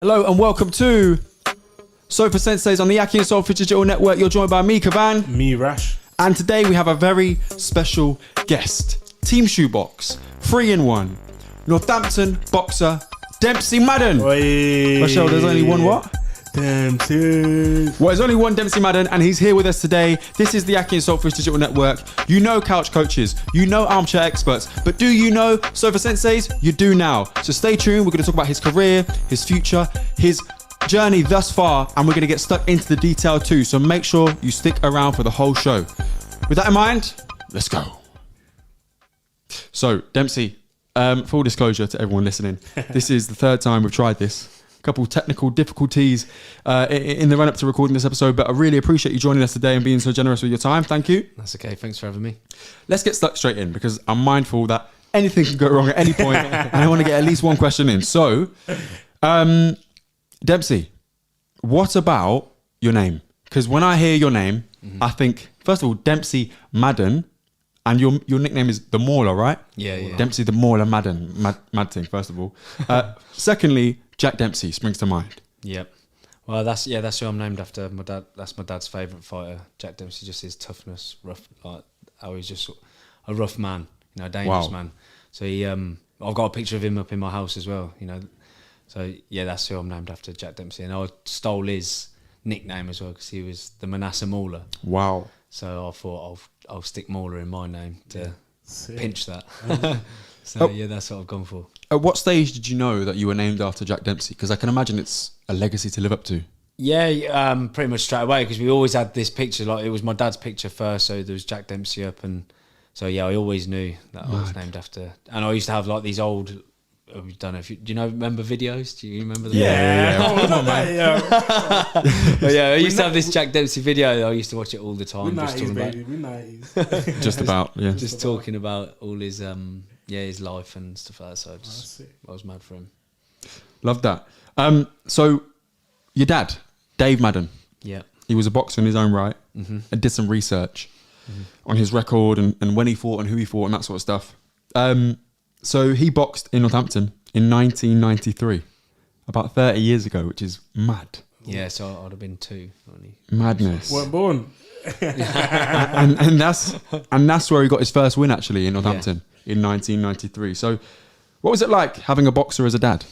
Hello and welcome to SOFA SENSEI'S on the akhi&saltfish digital network. You're joined by me, Kieron. Me, Rash. And today we have a very special guest. Team Shoebox, 3-in-1. Northampton boxer, Dempsey Madden. Oi. Rachel, there's only one what? Dempsey. Well, there's only one Dempsey Madden and he's here with us today. This is the akhi&saltfish digital network. You know couch coaches, you know armchair experts, but do you know SOFA SENSEI'S? You do now. So stay tuned. We're going to talk about his career, his future, his journey thus far, and we're going to get stuck into the detail too. So make sure you stick around for the whole show. With that in mind, let's go. So Dempsey, full disclosure to everyone listening, this is the third time we've tried this. A couple of technical difficulties in the run-up to recording this episode, but I really appreciate you joining us today and being so generous with your time. Thank you. That's okay. Thanks for having me. Let's get stuck straight in because I'm mindful that anything can go wrong at any point and I want to get at least one question in. So, Dempsey, what about your name? Because when I hear your name, I think, first of all, Dempsey Madden, and your nickname is the Mauler, right? Yeah. Dempsey the Mauler Madden, mad thing, first of all. Secondly, Jack Dempsey springs to mind. Yep. Well, that's who I'm named after. My dad. That's my dad's favourite fighter. Jack Dempsey, just his toughness, rough, like how he's just a rough man, you know, a dangerous man. So he, I've got a picture of him up in my house as well, you know. So yeah, that's who I'm named after, Jack Dempsey, and I stole his nickname as well because he was the Manasseh Mauler. Wow. So I thought I'll stick Mauler in my name to pinch that. So yeah, that's what I've gone for. At what stage did you know that you were named after Jack Dempsey? Because I can imagine it's a legacy to live up to. Yeah, pretty much straight away because we always had this picture. Like it was my dad's picture first, so there was Jack Dempsey up, and so yeah, I always knew that I was named after. And I used to have like these old. I don't know if remember videos? Do you remember them? Yeah. But yeah, I used to have this Jack Dempsey video. I used to watch it all the time. We're just 90s, talking baby. about, We're 90s. Just about, yeah. just talking about all his his life and stuff like that. So I was mad for him. Love that. So your dad, Dave Madden, Yeah. he was a boxer in his own right and did some research on his record and when he fought and who he fought and that sort of stuff. So he boxed in Northampton in 1993, about 30 years ago, which is mad. Yeah, so I'd have been 2. Madness. Weren't born. and that's where he got his first win actually in Northampton in 1993. So what was it like having a boxer as a dad?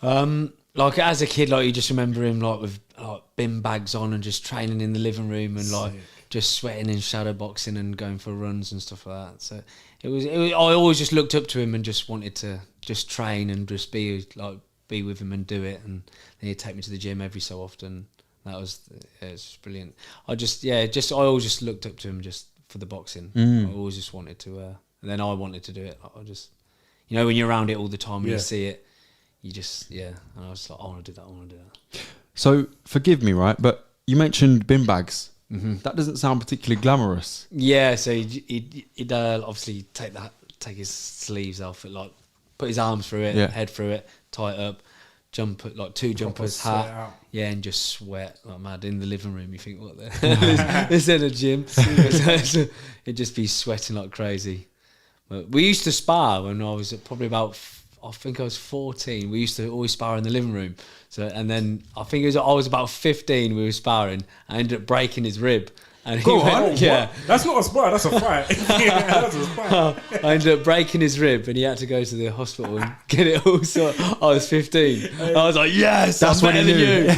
Like as a kid, like you just remember him like with like bin bags on and just training in the living room and like just sweating in shadow boxing and going for runs and stuff like that. So it was I always just looked up to him and just wanted to just train and just be with him and do it. And then he'd take me to the gym every so often. That was it was brilliant. I always just looked up to him just for the boxing. I always just wanted to, and then I wanted to do it. I just, you know, when you're around it all the time and you see it, you just and I was like, I want to do that. So forgive me, right? But you mentioned bin bags. That doesn't sound particularly glamorous. Yeah, so he'd obviously take his sleeves off, like put his arms through it, head through it, tie it up, jump like 2 jumpers, hat, and just sweat like mad in the living room. You think, what the hell is in a gym? It'd just be sweating like crazy. But we used to spar when I was probably about, I think I was 14. We used to always spar in the living room. So, and then I think I was about 15. We were sparring. I ended up breaking his rib. And he went, That's not a spar. That's a fight. That's a fight. I ended up breaking his rib, and he had to go to the hospital and get it all sorted. I was 15. I was like, yes, that's I'm better than you.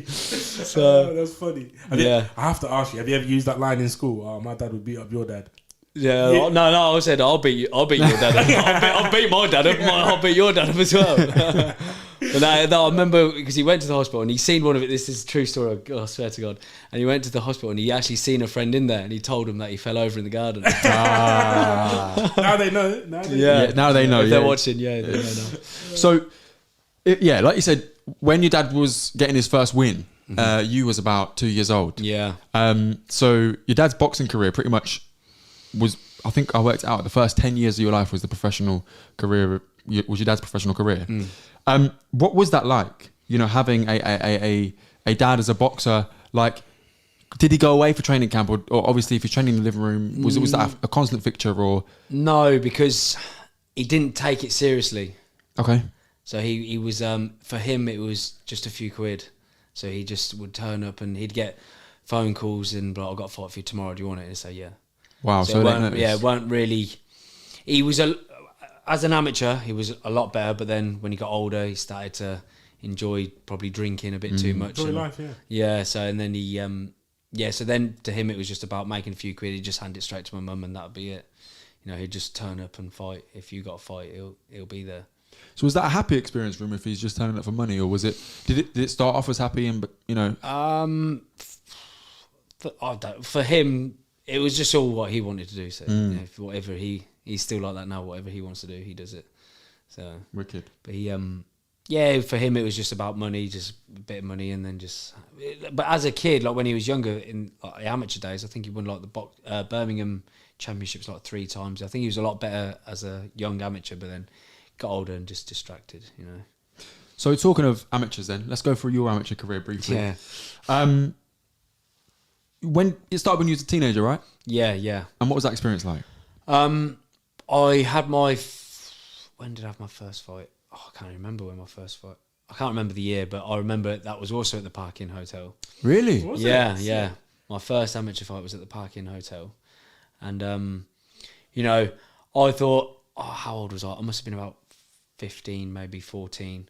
So that's funny. I have to ask you: have you ever used that line in school? Oh, my dad would beat up your dad. Yeah, no. I said I'll beat you. I'll beat your dad up. I'll beat my dad up. I'll beat your dad up as well. But no, I remember because he went to the hospital and he seen one of it. This is a true story. I swear to God. And he went to the hospital and he actually seen a friend in there and he told him that he fell over in the garden. Now they know. Now they know. If they're watching, they know. So, like you said, when your dad was getting his first win, you was about 2 years old. Yeah. So your dad's boxing career pretty much was, I think I worked out, the first 10 years of your life was the professional career, was your dad's professional career. What was that like? You know, having a dad as a boxer, like, did he go away for training camp or obviously if he's training in the living room, was that a constant fixture or? No, because he didn't take it seriously. Okay. So he was for him it was just a few quid. So he just would turn up and he'd get phone calls and be like, I've got a fight for you tomorrow. Do you want it? And say yeah. Wow. So it weren't really. He was as an amateur, he was a lot better. But then when he got older, he started to enjoy probably drinking a bit too much. Enjoy life, yeah. Yeah. So and then he so then to him it was just about making a few quid. He'd just hand it straight to my mum and that'd be it. You know, he'd just turn up and fight. If you got a fight, he'll be there. So was that a happy experience for him if he's just turning up for money, or was it? Did it start off as happy and you know? For him, it was just all what he wanted to do. So you know, whatever he's still like that now. Whatever he wants to do, he does it. So Wicked. But he for him it was just about money, just a bit of money, and then just. But as a kid, like when he was younger in like, amateur days, I think he won like the Birmingham Championships like 3 times. I think he was a lot better as a young amateur, but then got older and just distracted, you know. So talking of amateurs, then let's go through your amateur career briefly. Yeah. When it started when you was a teenager, right? Yeah. And what was that experience like? I had when did I have my first fight? Oh, I can't remember when my first fight. I can't remember the year, but I remember that was also at the Park Inn Hotel. Really? Was Yeah, it? yeah. My first amateur fight was at the Park Inn Hotel, and you know, I thought, how old was I? I must have been about 15, maybe 14,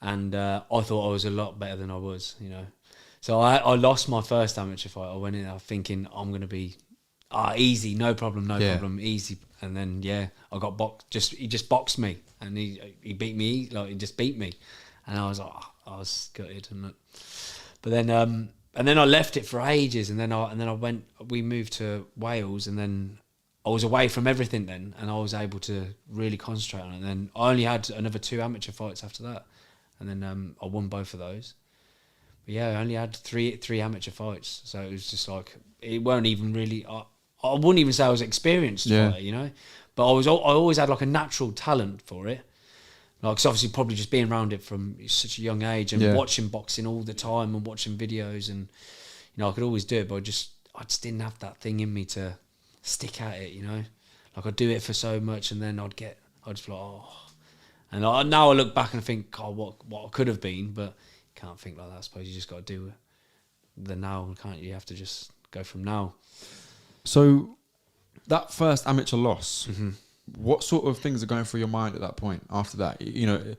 and I thought I was a lot better than I was, you know. So I lost my first amateur fight. I went in there thinking I'm gonna be easy, no problem, easy, and then I got boxed. He just boxed me, and he beat me, like he just beat me, and I was like, I was gutted, but then and then I left it for ages, and then I went. We moved to Wales, and then I was away from everything then, and I was able to really concentrate on it. And then I only had another 2 amateur fights after that, and then I won both of those. But yeah, I only had three amateur fights, so it was just like it weren't even really. I wouldn't even say I was experienced fighter, you know, but I always had like a natural talent for it. Like, 'cause obviously probably just being around it from such a young age and watching boxing all the time and watching videos, and you know I could always do it, but I just didn't have that thing in me to stick at it, you know. Like I'd do it for so much, and then I'd just be like, and now I look back and think, God, what I could have been, but you can't think like that. I suppose you just got to do the now, can't you? You have to just go from now. So that first amateur loss, what sort of things are going through your mind at that point? After that, you know,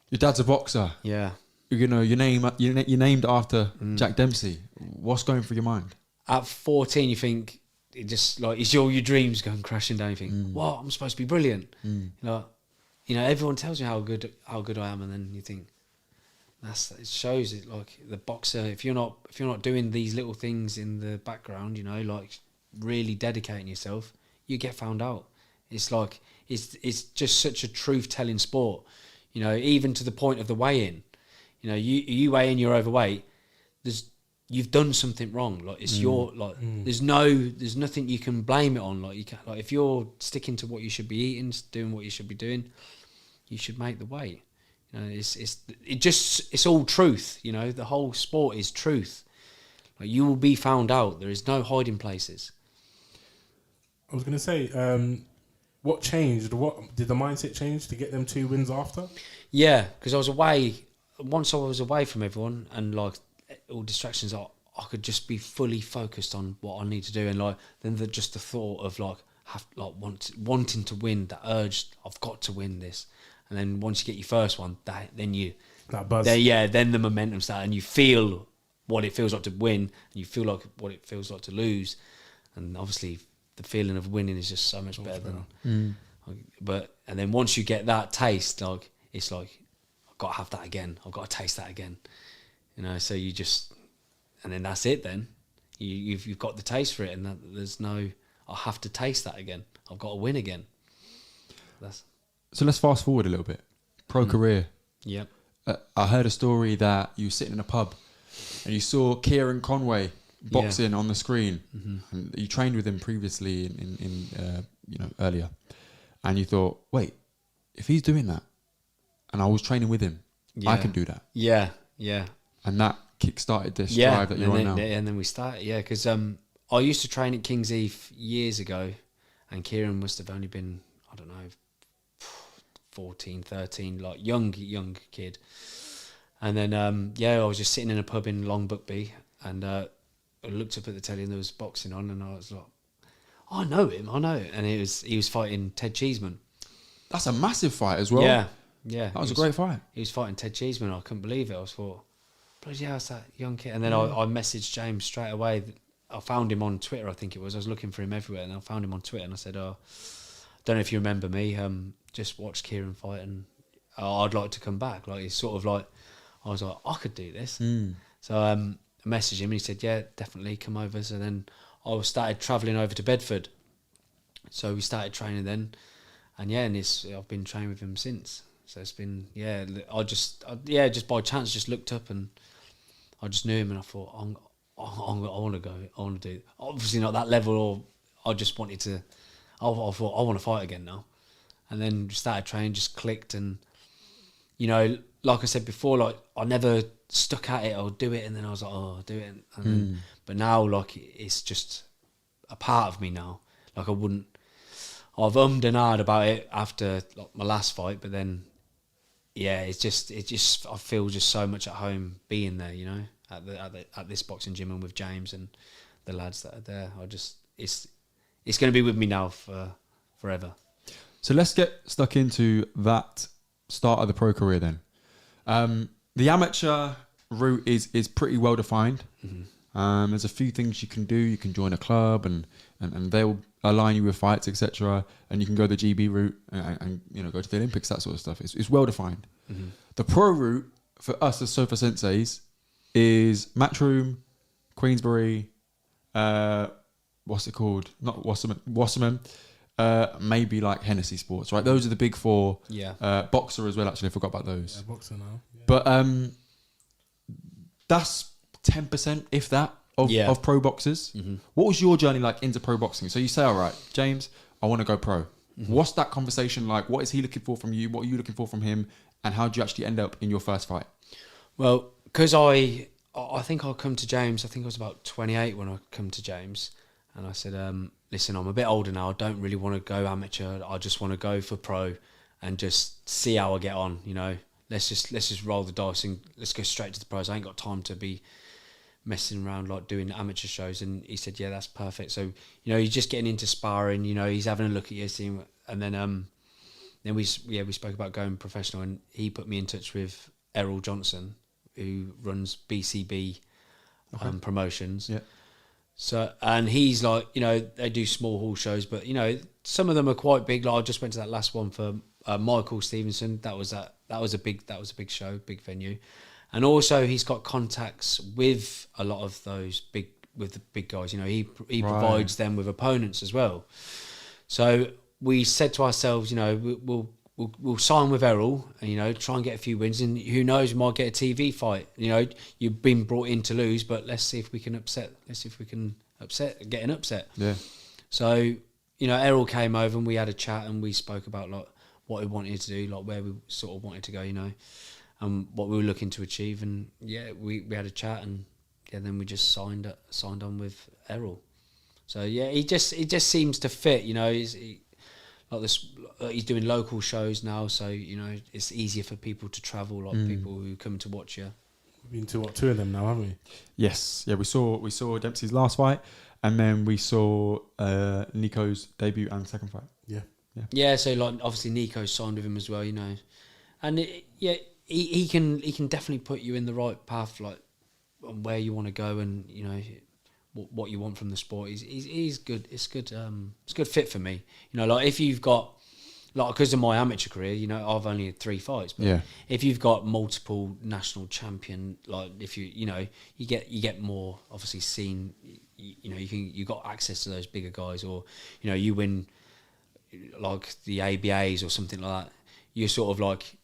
your dad's a boxer. Yeah. You know, you're named after Jack Dempsey. What's going through your mind? At 14, you think it just like it's your dreams going crashing down. You think, "Wow, I'm supposed to be brilliant." You know, everyone tells you how good I am, and then you think it shows it. Like the boxer, if you're not doing these little things in the background, you know, like really dedicating yourself, you get found out. It's like it's just such a truth-telling sport, you know. Even to the point of the weigh-in, you know, you weigh in, you're overweight. You've done something wrong. Like it's your like. There's nothing you can blame it on. Like you can, like if you're sticking to what you should be eating, doing what you should be doing, you should make the weight. You know, it's all truth. You know, the whole sport is truth. Like you will be found out. There is no hiding places. I was going to say, what changed? What did the mindset change to get them 2 wins after? Yeah, because I was away. Once I was away from everyone and like all distractions, I could just be fully focused on what I need to do, and like then the thought of like wanting to win, that urge, I've got to win this, and then once you get your first one, That buzz. Then the momentum starts, and you feel what it feels like to win, and you feel like what it feels like to lose, and obviously the feeling of winning is just so much better than. And then once you get that taste, like it's like I've got to have that again. I've got to taste that again. You know, so you just, and then that's it. Then you've got the taste for it, and there's no, I have to taste that again. I've got to win again. So let's fast forward a little bit. Pro career. Yep. I heard a story that you were sitting in a pub and you saw Kieron Conway boxing on the screen, and you trained with him previously in earlier, and you thought, wait, if he's doing that, and I was training with him, I can do that. Yeah. And that kick-started this drive that you're on now. And then we started, because I used to train at King's Eve years ago, and Kieron must have only been, I don't know, 14, 13, like young kid. And then, I was just sitting in a pub in Long Buckby, and I looked up at the telly and there was boxing on, and I was like, I know him. And he was fighting Ted Cheeseman. That's a massive fight as well. Yeah. That was a great fight. He was fighting Ted Cheeseman. I couldn't believe it. I was thought, bloody hell, it's that young kid. And then I messaged James straight away. I found him on Twitter, I think it was. I was looking for him everywhere, and I found him on Twitter, and I said, don't know if you remember me, just watched Kieron fight, and I'd like to come back. Like, it's sort of like, I was like, I could do this. So I messaged him, and he said, yeah, definitely come over. So then I started travelling over to Bedford. So we started training then, and I've been training with him since. So it's been, just by chance just looked up and I just knew him, and I thought, I want to go. I want to do. Obviously not that level, or I just wanted to. I thought I want to fight again now, and then started training. Just clicked, and like I said before, like I never stuck at it. I'll do it, and then I was like, oh, I'll do it, and then, but now like it's just a part of me now. Like I wouldn't. I've ummed and ahed about it after like my last fight, but then, it just I feel just so much at home being there. At this boxing gym and with James and the lads that are there. It's going to be with me now for forever. So let's get stuck into that start of the pro career then. The amateur route is pretty well defined. There's a few things you can do. You can join a club and they'll align you with fights, etc. And you can go the GB route and go to the Olympics, that sort of stuff. It's well defined. The pro route for us as SOFA Senseis is Matchroom, Queensbury, what's it called? Not Wasserman. Maybe like Hennessy Sports, right? Those are the big four. Yeah. Boxer as well, actually. I forgot about those. Yeah, boxer now. Yeah. But that's 10%, if that, of pro boxers. What was your journey like into pro boxing? So you say, all right, James, I want to go pro. What's that conversation like? What is he looking for from you? What are you looking for from him? And how did you actually end up in your first fight? Well, because I think I'll come to James. I think I was about 28 when I come to James, and I said, listen, I'm a bit older now. I don't really want to go amateur. I just want to go for pro and just see how I get on. Let's just roll the dice and let's go straight to the pros. I ain't got time to be messing around like doing amateur shows. And he said, yeah, that's perfect. So you're just getting into sparring. He's having a look at your team, and then we spoke about going professional, and he put me in touch with Errol Johnson, who runs BCB promotions. Yeah. So, and he's like, they do small hall shows, but some of them are quite big. Like I just went to that last one for Michael Stevenson. That was a big show, big venue, and also he's got contacts with a lot of those big guys. He provides them with opponents as well. So we said to ourselves, we'll sign with Errol and, try and get a few wins, and who knows, we might get a TV fight. You've been brought in to lose, but let's see if we can get an upset. Yeah. So, Errol came over and we had a chat and we spoke about like what we wanted to do, like where we sort of wanted to go, and what we were looking to achieve. And we had a chat, and then we just signed on with Errol. So he just seems to fit, he's doing local shows now, so it's easier for people to travel, like people who come to watch you. We've been to two of them now, haven't we? Yes, yeah. We saw Dempsey's last fight, and then we saw Nico's debut and second fight. Yeah. So like obviously Nico signed with him as well, and he can definitely put you in the right path, like on where you want to go, and what you want from the sport. He's good. It's good. It's a good fit for me. Like if you've got, like, because of my amateur career, I've only had 3 fights. But if you've got multiple national champion, like if you get more obviously seen. You got access to those bigger guys, or you win like the ABAs or something like that. You're sort of like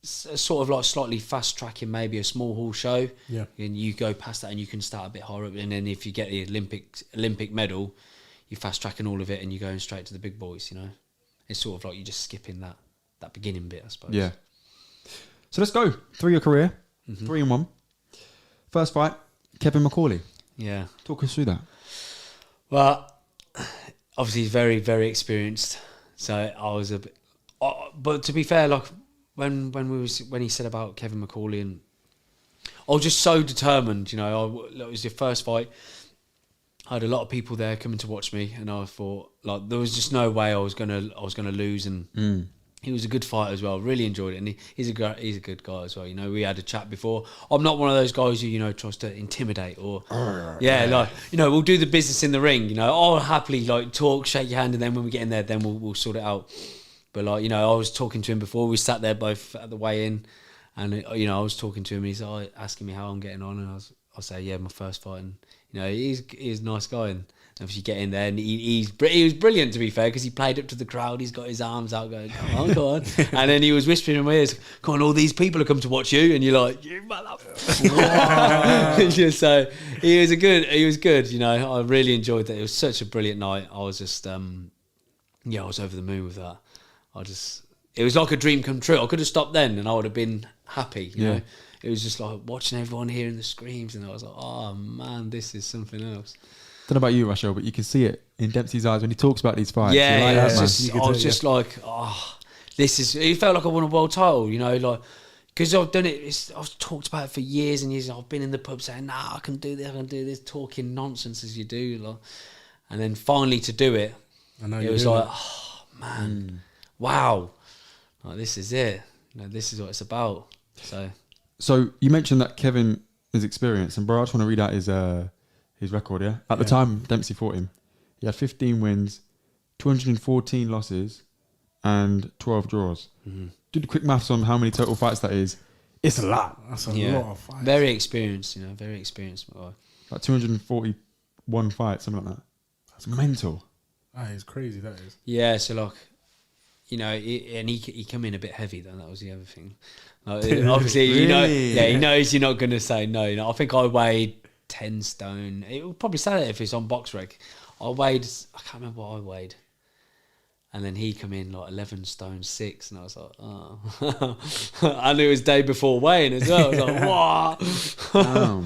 slightly fast tracking maybe a small hall show, and you go past that and you can start a bit higher up, and then if you get the Olympic medal, you're fast tracking all of it and you're going straight to the big boys. It's sort of like you're just skipping that beginning bit, I suppose. Yeah. So let's go through your career, 3 in 1. First fight, Kevin McCauley. Yeah. Talk us through that. Well, obviously he's very, very experienced, so but to be fair, like when he said about Kevin McCauley, and I was just so determined. You know, it was your first fight. I had a lot of people there coming to watch me, and I thought like there was just no way I was gonna lose. And he was a good fighter as well. Really enjoyed it, and he's a good guy as well. You know, we had a chat before. I'm not one of those guys who tries to intimidate or like we'll do the business in the ring. You know, I'll happily like talk, shake your hand, and then when we get in there, then we'll sort it out. But like I was talking to him before. We sat there both at the weigh-in, and I was talking to him. And he's asking me how I'm getting on, and I'll say my first fight, and he's a nice guy, and obviously get in there, and he was brilliant, to be fair, because he played up to the crowd. He's got his arms out going, come on. And then he was whispering in my ears, come on, all these people have come to watch you, and you're like, you motherfucker. So he was good. I really enjoyed that. It was such a brilliant night. I was just I was over the moon with that. It was like a dream come true. I could have stopped then and I would have been happy, you know. It was just like watching everyone hearing the screams, and I was like, oh man, this is something else. Don't know about you, Rachel, but you can see it in Dempsey's eyes when he talks about these fights. I was just like, this is. It felt like I won a world title, like because I've done it. I've talked about it for years and years. I've been in the pub saying, "Nah, I can do this," talking nonsense as you do, like, and then finally to do it, it was like, oh man, wow, like this is it. This is what it's about. So you mentioned that Kevin is experienced, and bro, I just want to read out his record. Yeah, at the time Dempsey fought him, he had 15 wins, 214 losses, and 12 draws. Mm-hmm. Do the quick maths on how many total fights that is. It's a lot. That's a lot of fights. Very experienced, very experienced. Like 241 fights, something like that. That's mental. That is crazy. That is. Yeah. So like, and he come in a bit heavy. Then that was the other thing. Like, obviously, really? he knows you're not going to say no. I think I weighed 10 stone. It would probably say that if it's on box rec. I can't remember what I weighed. And then he come in like 11 stone 6, and I was like, oh. And it was day before weighing as well. I was like, wow.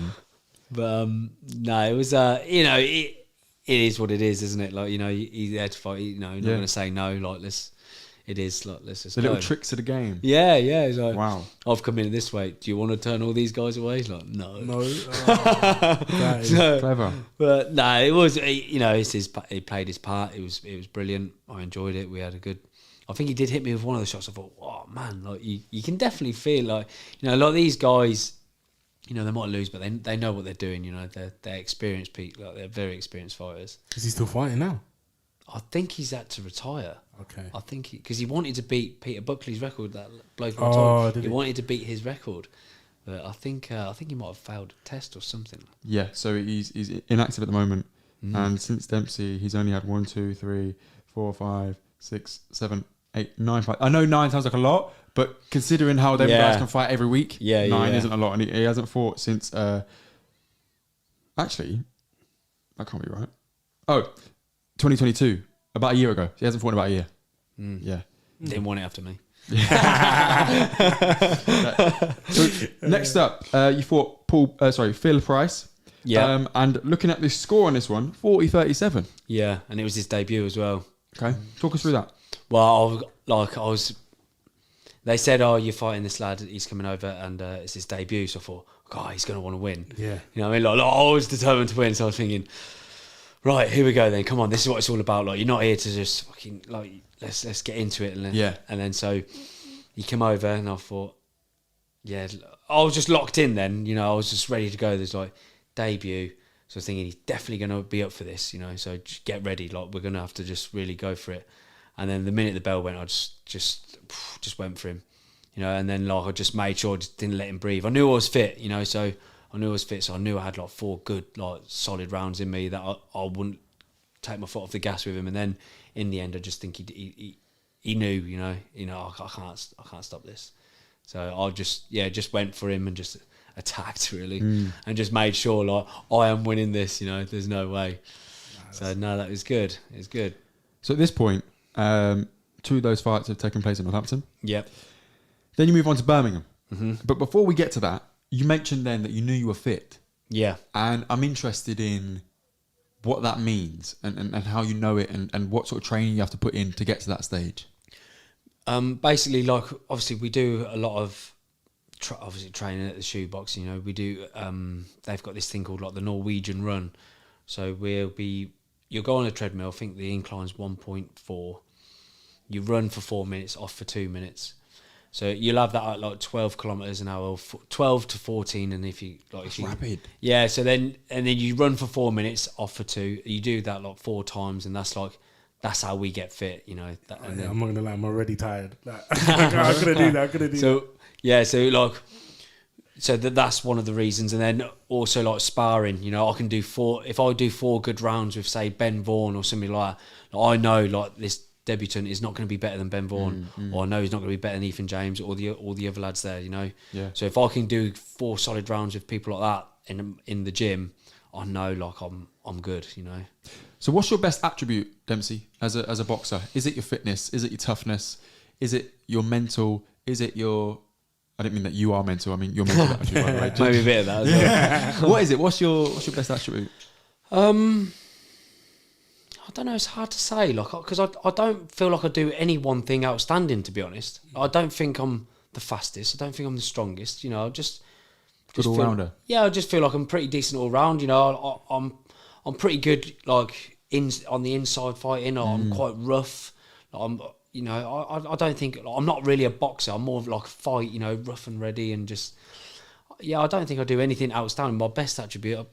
But no, it was it is what it is, isn't it? Like, he's there to fight. You're not going to say no. Like, let's just the little tricks of the game. Yeah. It's like, wow. I've come in this way. Do you want to turn all these guys away? He's like, no. That is clever. But no, it was. He played his part. It was brilliant. I enjoyed it. We had a good. I think he did hit me with one of the shots. I thought, oh man, like you can definitely feel like a lot of these guys. They might lose, but they know what they're doing. They're experienced people. Like, they're very experienced fighters. Is he still fighting now? I think he's had to retire. Okay. I think because he wanted to beat Peter Buckley's record. That bloke he wanted to beat his record, but I think he might have failed a test or something. Yeah. So he's inactive at the moment, and since Dempsey, he's only had 1, 2, 3, 4, 5, 6, 7, 8, 9 fights. I know 9 sounds like a lot, but considering how them guys can fight every week, 9 isn't a lot, and he hasn't fought since. Actually, that can't be right. 2022, about a year ago. He hasn't fought in about a year. Yeah. Didn't want it after me. So next up, you fought Phil Price. Yeah. And looking at this score on this one, 40-37. Yeah, and it was his debut as well. Okay. Talk us through that. Well, they said, oh, you're fighting this lad, he's coming over, and it's his debut. So I thought, God, he's going to want to win. Yeah. You know what I mean? Like, I was determined to win, so I was thinking, right, here we go then. Come on, this is what it's all about. Like, you're not here to just fucking like let's get into it. And then so he came over, and I thought, I was just locked in. Then I was just ready to go. There's like debut, so I was thinking he's definitely going to be up for this. So just get ready. Like, we're going to have to just really go for it. And then the minute the bell went, I just went for him. And then like I just made sure I just didn't let him breathe. I knew I was fit. So. I knew I was fit, so I knew I had like 4 good, like solid rounds in me that I wouldn't take my foot off the gas with him. And then in the end, I just think he knew, I can't stop this. So I just went for him and just attacked really, and just made sure like I am winning this. There's no way. So no, that was good. It was good. So at this point, 2 of those fights have taken place in Northampton. Yep. Then you move on to Birmingham. Mm-hmm. But before we get to that, you mentioned then that you knew you were fit. Yeah. And I'm interested in what that means and how you know it and what sort of training you have to put in to get to that stage. Basically, like obviously we do a lot of obviously training at the shoebox. You know, we do. They've got this thing called like the Norwegian run. So you'll go on a treadmill. I think the incline's 1.4. You run for 4 minutes, off for 2 minutes. So you'll have that at like 12 kilometers an hour, 12 to 14, and if you rapid. Yeah. So then you run for 4 minutes, off for 2. You do that like 4 times, and that's how we get fit, you know. I'm not gonna lie, I'm already tired. I'm gonna do that. So yeah, so that's one of the reasons, and then also like sparring. You know, I can do 4. If I do 4 good rounds with say Ben Vaughan or something like that, I know like this debutant is not going to be better than Ben Vaughan, or I know he's not going to be better than Ethan James or the other lads there. You know. Yeah. So if I can do 4 solid rounds with people like that in the gym, I know like I'm good. You know. So what's your best attribute, Dempsey, as a boxer? Is it your fitness? Is it your toughness? Is it your mental? Is it your... I don't mean that you are mental. I mean your mental attribute, by the way. Maybe a bit of that as well. What is it? What's your best attribute? I don't know. It's hard to say, like, because I don't feel like I do any one thing outstanding. To be honest, I don't think I'm the fastest. I don't think I'm the strongest. You know, I just Good all-rounder. Yeah, I just feel like I'm pretty decent all round. You know, I'm pretty good, like on the inside fighting. I'm quite rough. You know, I don't think I'm not really a boxer. I'm more of like a fight. You know, rough and ready, and just I don't think I do anything outstanding. My best attribute.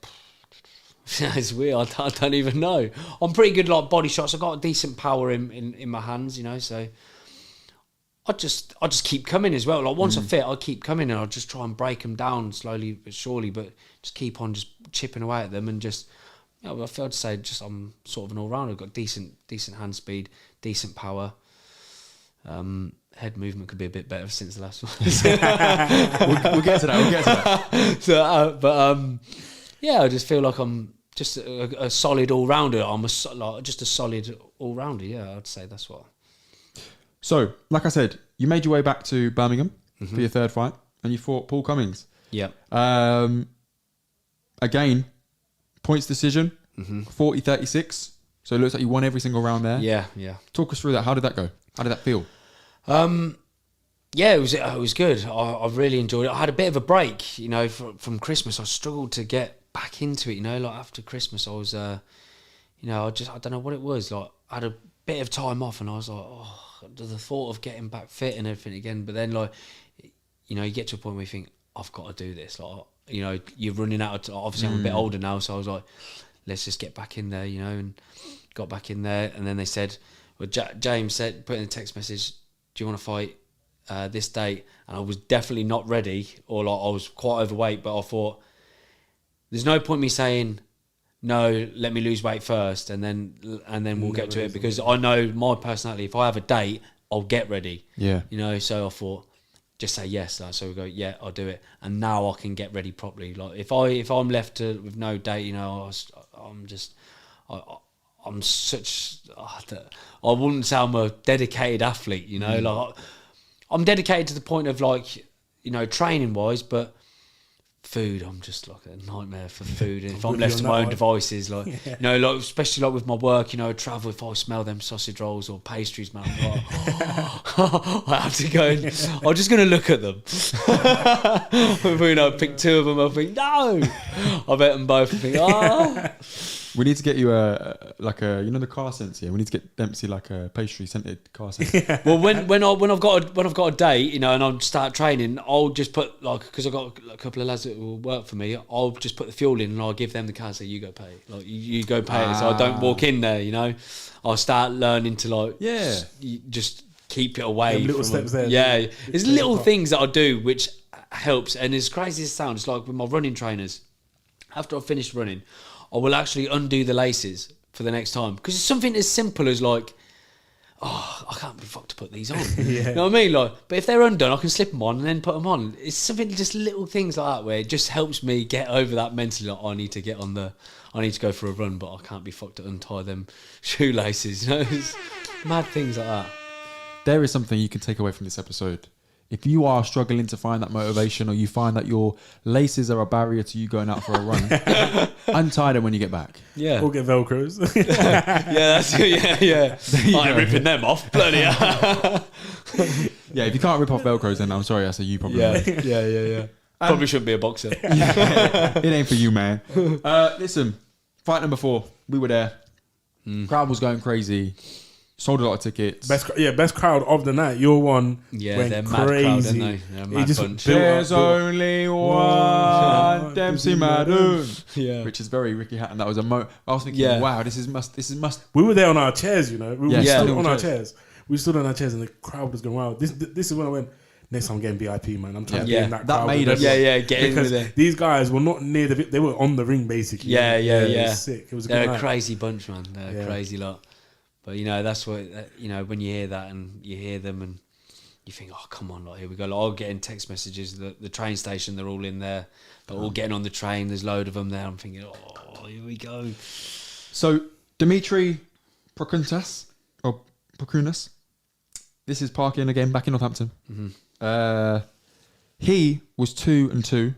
It's weird. I don't even know. I'm pretty good like body shots. I've got a decent power in my hands, you know. So I just keep coming as well. Like once I fit, I'll keep coming and I'll just try and break them down slowly but surely. But just keep on just chipping away at them and just. I feel to say just I'm sort of an all rounder. I've got decent hand speed, decent power. Head movement could be a bit better since the last one. we'll get to that. So, yeah, I just feel like I'm just a solid all-rounder. I'm just a solid all-rounder. Yeah, I'd say that's what. So, like I said, you made your way back to Birmingham for your third fight, and you fought Paul Cummings. Yeah. Again, points decision, 40-36. So it looks like you won every single round there. Yeah. Talk us through that. How did that go? How did that feel? Yeah, it was good. I really enjoyed it. I had a bit of a break, you know, from Christmas. I struggled to get back into it, you know. Like after Christmas, I was, you know, I don't know what it was. Like I had a bit of time off, and I was like, the thought of getting back fit and everything again. But then, like, you know, you get to a point where you think, I've got to do this. Like, you know, you're running out of. Obviously, I'm a bit older now, so I was like, let's just get back in there, you know, and got back in there. And then they said, well, James put in a text message, do you want to fight this date? And I was definitely not ready, or like I was quite overweight, but I thought there's no point me saying no, let me lose weight first and then we'll get to it, because I know my personality, if I have a date, I'll get ready. Yeah. You know, so I thought just say yes. Like, so we go, yeah, I'll do it. And now I can get ready properly. Like if I'm left with no date, you know, I'm such, I wouldn't say I'm a dedicated athlete, you know, like I'm dedicated to the point of like, you know, training wise, but food, I'm just like a nightmare for food. And if I'm left to my own devices, like, you know, like, especially like with my work, you know, travel, if I smell them sausage rolls or pastries, man, I'm like, I have to go and I'm just going to look at them. You know, pick 2 of them, I think, no, I've eaten them both and think, We need to get you you know, the car sense here. We need to get Dempsey like a pastry scented car sense. Well, when I've got a date, you know, and I'll start training, I'll just put like, because I've got a couple of lads that will work for me, I'll just put the fuel in and I'll give them the car. So you go pay, like you go pay it. So I don't walk in there, you know. I'll start learning to like, just keep it away. Little from steps there. Yeah, there's little things that I do which helps. And as crazy as it sounds, like with my running trainers, after I've finished running, I will actually undo the laces for the next time, because it's something as simple as like, I can't be fucked to put these on. You know what I mean? Like, but if they're undone, I can slip them on and then put them on. It's something, just little things like that, where it just helps me get over that mentally. Like, I need to go for a run, but I can't be fucked to untie them shoelaces. You know, it's mad things like that. There is something you can take away from this episode. if you are struggling to find that motivation, or you find that your laces are a barrier to you going out for a run, untie them when you get back. Yeah. Or get Velcros. I ain't ripping them off. Bloody hell. Yeah, if you can't rip off Velcros, then I'm sorry, that's a you problem. Yeah. Probably shouldn't be a boxer. It ain't for you, man. Listen, fight number 4, we were there. Crowd was going crazy. Sold a lot of tickets. Best crowd of the night. Your one went they're crazy. mad crowd, aren't they? They're a mad bunch. There's only one Dempsey Madden. Yeah. Which is very Ricky Hatton. That was a I was thinking, wow, this is must. We were there on our chairs, you know. We stood on our chairs. chairs. We stood on our chairs, and the crowd was going wild. This is when I went. Next time I'm getting VIP, man. I'm trying to get in that crowd. made us. Get in because with it. these guys were not near the. They were on the ring basically. It was sick. It was a good They're night. a crazy bunch, man. They're a crazy lot. But you know, that's what when you hear that and you hear them and you think, oh come on, like here we go. Like, I'll get in text messages. The train station, they're all in there. They're all getting on the train. There's a load of them there. I'm thinking, oh, here we go. So Dimitri Prokunas, this is Parkin again, back in Northampton. He was 2-2.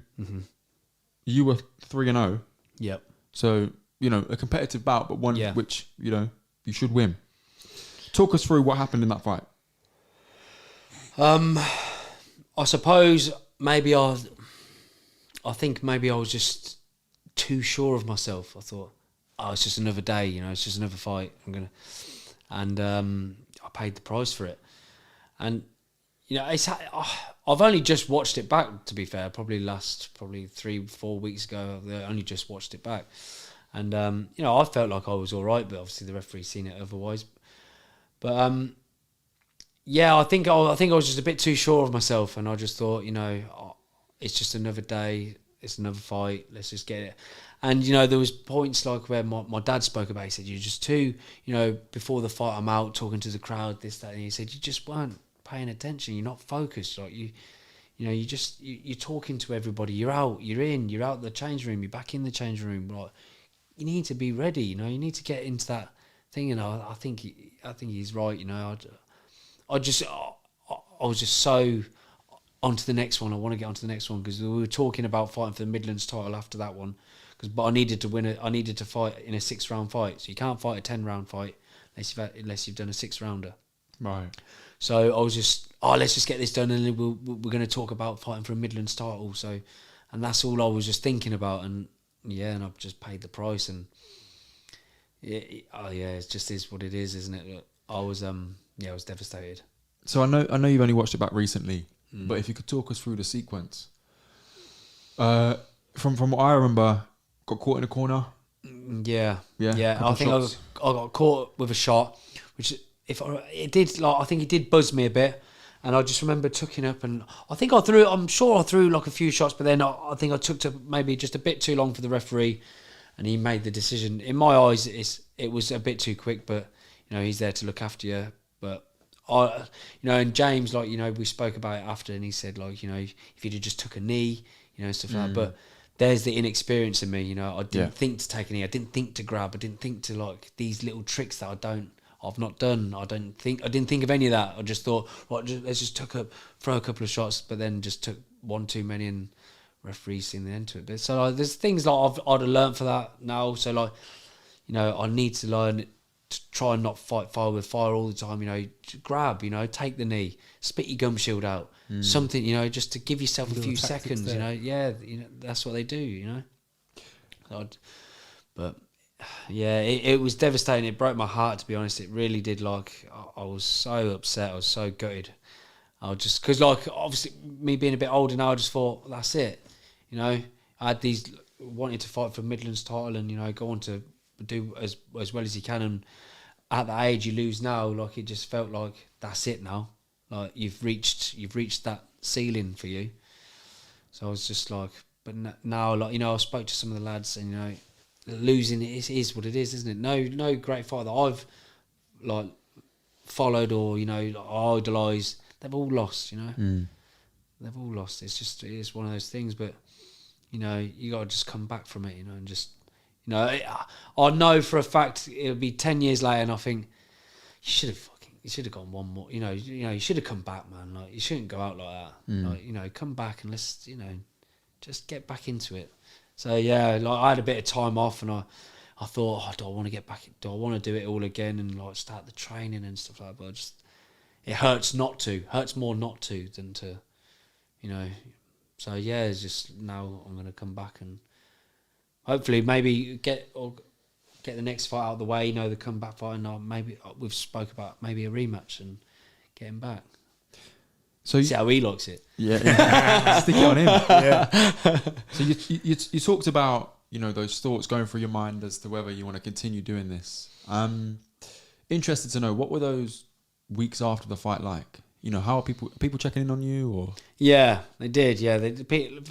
You were 3-0. Yep. So, a competitive bout, but one which, you should win. Talk us through what happened in that fight. I suppose I think maybe I was just too sure of myself. I thought, it's just another day, it's just another fight. I paid the price for it. And I've only just watched it back, to be fair, probably 3-4 weeks ago. I only just watched it back. And, I felt like I was all right, but obviously the referee's seen it otherwise. But, I think I was just a bit too sure of myself. And I just thought, it's just another day. It's another fight. Let's just get it. And, there was points like where my dad spoke about. He said, you're just too, before the fight, I'm out talking to the crowd, this, that. And he said, you just weren't paying attention. You're not focused. Like you're talking to everybody. You're out. You're in. You're out the change room. You're back in the change room. Like, you need to be ready. You need to get into that thing. And I think he's right. I was just so onto the next one. I want to get onto the next one because we were talking about fighting for the Midlands title after that one. But I needed to win it. I needed to fight in a 6-round fight. So you can't fight a 10-round fight unless you've done a 6-rounder. Right. So I was just, let's just get this done, and then we're going to talk about fighting for a Midlands title. So, and that's all I was just thinking about, and I've just paid the price, and it just is what it is, isn't it? I was devastated. So I know you've only watched it back recently, but if you could talk us through the sequence. From what I remember, got caught in a corner. Yeah. I think I got caught with a shot, which I think it did buzz me a bit, and I just remember tucking up, and I'm sure I threw like a few shots, but then I think I took to maybe just a bit too long for the referee, and he made the decision. In my eyes, it was a bit too quick, but he's there to look after you. But and James, we spoke about it after, and he said if you'd have just took a knee, stuff like that. But there's the inexperience in me, I didn't think to take a knee, I didn't think to grab, I didn't think to these little tricks that I've not done. I didn't think of any of that. I just thought, let's just throw a couple of shots, but then just took one too many, and referees seen the end to it. But so there's things I'd have learned for that now. So I need to learn to try and not fight fire with fire all the time. Grab, take the knee, spit your gum shield out, something. Just to give yourself a few seconds. That's what they do. But. Yeah, it was devastating. It broke my heart, to be honest. It really did. I was so upset. I was so gutted. Because obviously me being a bit older now, I just thought, that's it. I had these wanting to fight for Midlands title and go on to do as well as you can. And at that age you lose now, it just felt like that's it now. You've reached that ceiling for you. So I was just but now I spoke to some of the lads and losing is what it is, isn't it? No great fight that I've followed or idolised. They've all lost, They've all lost. It is one of those things. But you got to just come back from it, and just I know for a fact it'll be 10 years later, and I think you should have you should have gone one more. You should have come back, man. Like, you shouldn't go out like that. Like, come back and let's, just get back into it. So yeah, like I had a bit of time off, and I thought, do I want to get back? Do I want to do it all again and like start the training and stuff like that? But it hurts not to. Hurts more not to than to, So yeah, it's just now I'm going to come back and hopefully maybe get the next fight out of the way. The comeback fight, and maybe we've spoke about maybe a rematch and getting back. So see how he likes it. Yeah. Stick it on him. Yeah. So you talked about those thoughts going through your mind as to whether you want to continue doing this. Interested to know, what were those weeks after the fight like? How are people checking in on you? Or yeah, they did. Yeah,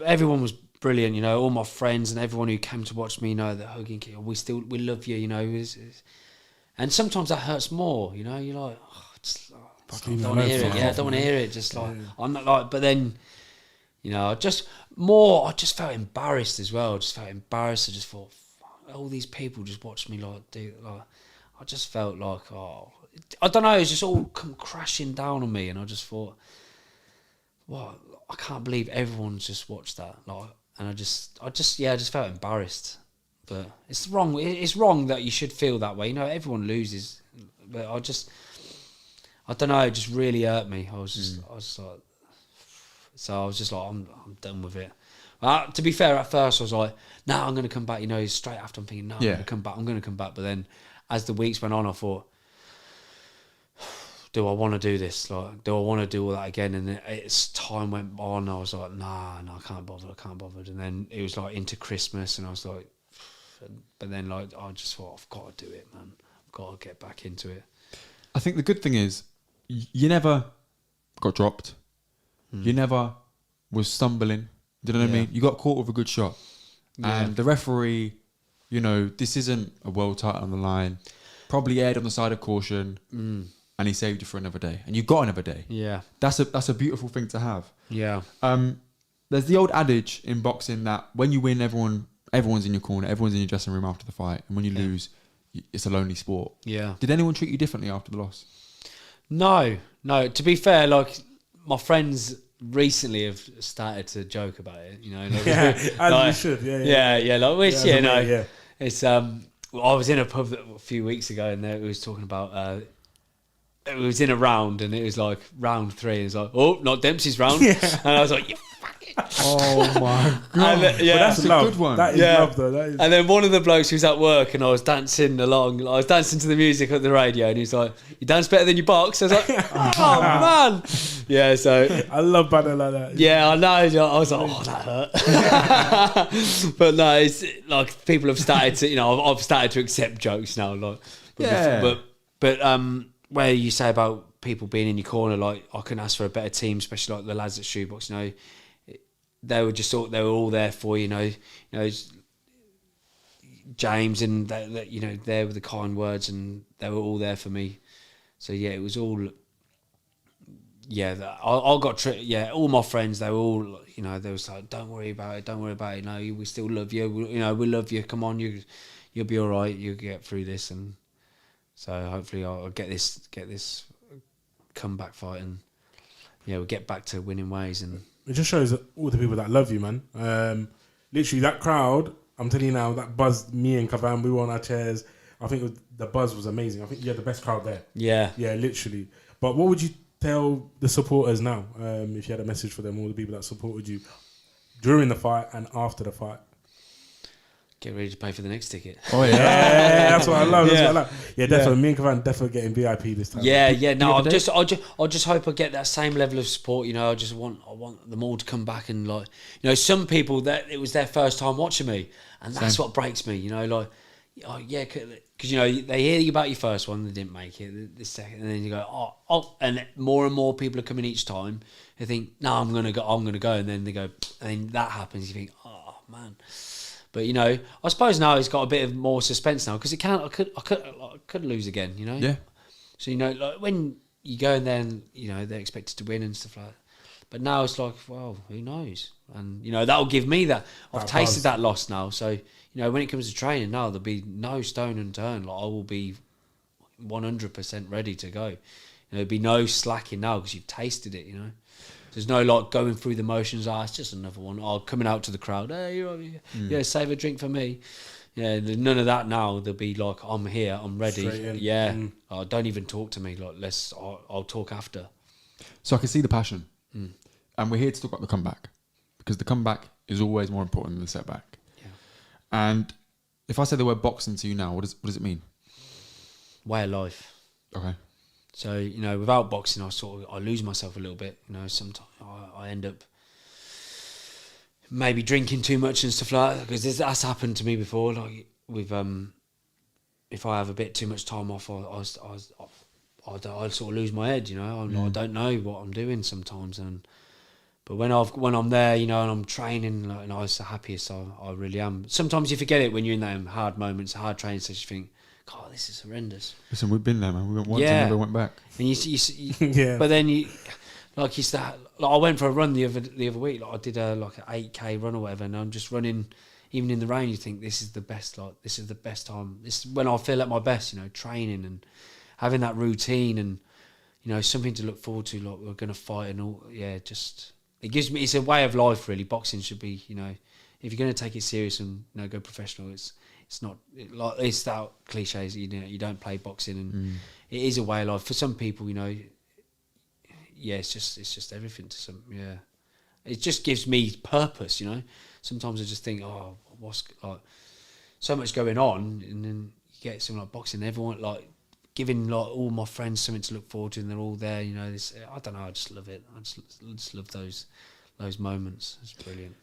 everyone was brilliant. All my friends and everyone who came to watch me, they're hugging. We love you. And sometimes that hurts more. You're like, I don't want to hear it. Yeah, I don't want to hear it. Just like I'm not like. But then, I just felt embarrassed as well. I just felt embarrassed. I just thought, all these people just watched me I just felt like, I don't know. It's just all come crashing down on me, and I just thought, what? I can't believe everyone's just watched that. And I just felt embarrassed. But it's wrong. It's wrong that you should feel that way. Everyone loses, but I don't know. It just really hurt me. I was just like, so I was just like, I'm done with it. To be fair, at first I was like, no, I'm going to come back. Straight after I'm thinking, no, I'm going to come back. But then, as the weeks went on, I thought, do I want to do this? Like, do I want to do all that again? And as time went on, I was like, nah, I can't bother. And then it was like into Christmas, and I was like, but then I just thought, I've got to do it, man. I've got to get back into it. I think the good thing is, you never got dropped. You never was stumbling. Do you know what I mean? You got caught with a good shot. Yeah. And the referee, this isn't a world title on the line. Probably erred on the side of caution. And he saved you for another day. And you got another day. Yeah. That's a beautiful thing to have. Yeah. There's the old adage in boxing that when you win, everyone's in your corner, everyone's in your dressing room after the fight. And when you lose, it's a lonely sport. Yeah. Did anyone treat you differently after the loss? No. To be fair, like, my friends recently have started to joke about it, as we should. It's I was in a pub a few weeks ago, and it was talking about it was in a round, and it was like round 3, and it's like, oh, not Dempsey's round. And I was like, you fucking oh my god. But that's a good one. That is love, though. That is. And then one of the blokes who was at work, and I was dancing along. I was dancing to the music at the radio, and he was like, "You dance better than you box." I was like, "Oh man." Yeah, so I love banter like that. Yeah, I know. I was like, "Oh, that hurt." But no, it's like people have started to, I've started to accept jokes now. Like, but where you say about people being in your corner, like, I couldn't ask for a better team, especially like the lads at Shoebox. They were all there for you. James and they were the kind words, and they were all there for me. So yeah, it was all. Yeah, I got all my friends. They were all they was like, don't worry about it. No, we still love you. We love you. Come on, you'll be all right. You'll get through this, and so hopefully I'll get this comeback fight, and we'll get back to winning ways. And it just shows that all the people that love you, man. Literally, that crowd, I'm telling you now, that buzz, me and Kavan, we were on our chairs. I think the buzz was amazing. I think you had the best crowd there. Yeah. Yeah, literally. But what would you tell the supporters now, if you had a message for them, all the people that supported you during the fight and after the fight? Get ready to pay for the next ticket. Oh yeah, that's what I love. Yeah, definitely. Me and Kavan definitely getting VIP this time. Yeah. No, I just hope I get that same level of support. I want them all to come back, and some people that it was their first time watching me, and that's what breaks me. Because they hear about your first one, they didn't make it, the second, and then you go, and more and more people are coming each time. They think, no, I'm gonna go, and then they go, and then that happens. You think, oh man. But I suppose now it's got a bit of more suspense now, because I could lose again. Yeah. So like when you go in there, and they're expected to win and stuff like that. But now it's like, well, who knows? And that'll give me that. I've tasted that loss now. So when it comes to training now, there'll be no stone unturned. Like, I will be 100% ready to go. there'd be no slacking now because you've tasted it. There's no like going through the motions. It's just another one. Coming out to the crowd. Hey, yeah, save a drink for me. Yeah, there's none of that now. They'll be like, I'm here, I'm ready. Yeah, don't even talk to me. Like, I'll talk after. So I can see the passion, and we're here to talk about the comeback, because the comeback is always more important than the setback. Yeah. And if I say the word boxing to you now, what does it mean? Way of life. Okay. So without boxing, I lose myself a little bit. Sometimes I end up maybe drinking too much and stuff like that, because that's happened to me before. Like with if I have a bit too much time off, I sort of lose my head. I don't know what I'm doing sometimes. But when I'm there, and I'm training, and I was the happiest I really am. Sometimes you forget it when you're in them hard moments, hard training sessions. You think, God, this is horrendous. Listen, we've been there, man. We went once and never went back. And you but then I went for a run the other week. Like I did an 8K run or whatever, and I'm just running. Even in the rain, you think this is the best. Like this is the best time. This is when I feel at my best. Training and having that routine, and something to look forward to. Like we're gonna fight and all. Yeah, just it gives me. It's a way of life, really. Boxing should be. If you're gonna take it serious and go professional, it's not like it's that cliches. You don't play boxing, and it is a way of life for some people. Yeah, it's just everything to some. Yeah, it just gives me purpose. Sometimes I just think, oh, what's like so much going on, and then you get something like boxing. Everyone like giving like all my friends something to look forward to, and they're all there. I don't know. I just love it. I just love those moments. It's brilliant.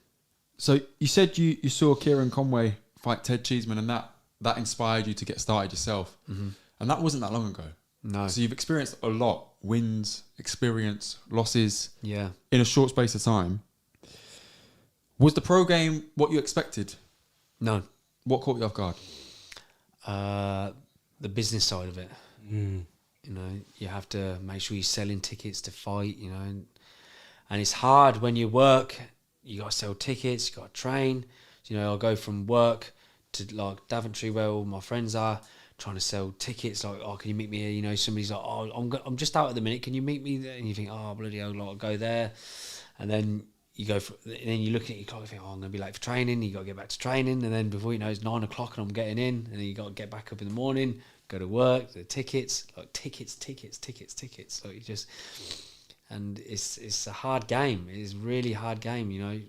So you said you saw Kieron Conway fight Ted Cheeseman, and that inspired you to get started yourself. Mm-hmm. And that wasn't that long ago. No. So you've experienced a lot, wins, experience, losses. Yeah. In a short space of time. Was the pro game what you expected? No. What caught you off guard? The business side of it. You have to make sure you're selling tickets to fight. And it's hard when you work. You got to sell tickets. You got to train. I'll go from work to like Daventry, where all my friends are, trying to sell tickets. Like, oh, can you meet me here? Somebody's like, oh, I'm just out at the minute. Can you meet me there? And you think, oh, bloody hell, I'll go there. And then you go and then you look at your clock and think, oh, I'm going to be late for training. You got to get back to training. And then before you know, it's 9 o'clock and I'm getting in. And then you got to get back up in the morning, go to work, the tickets. Like tickets. Like you just, and it's a hard game. It's a really hard game,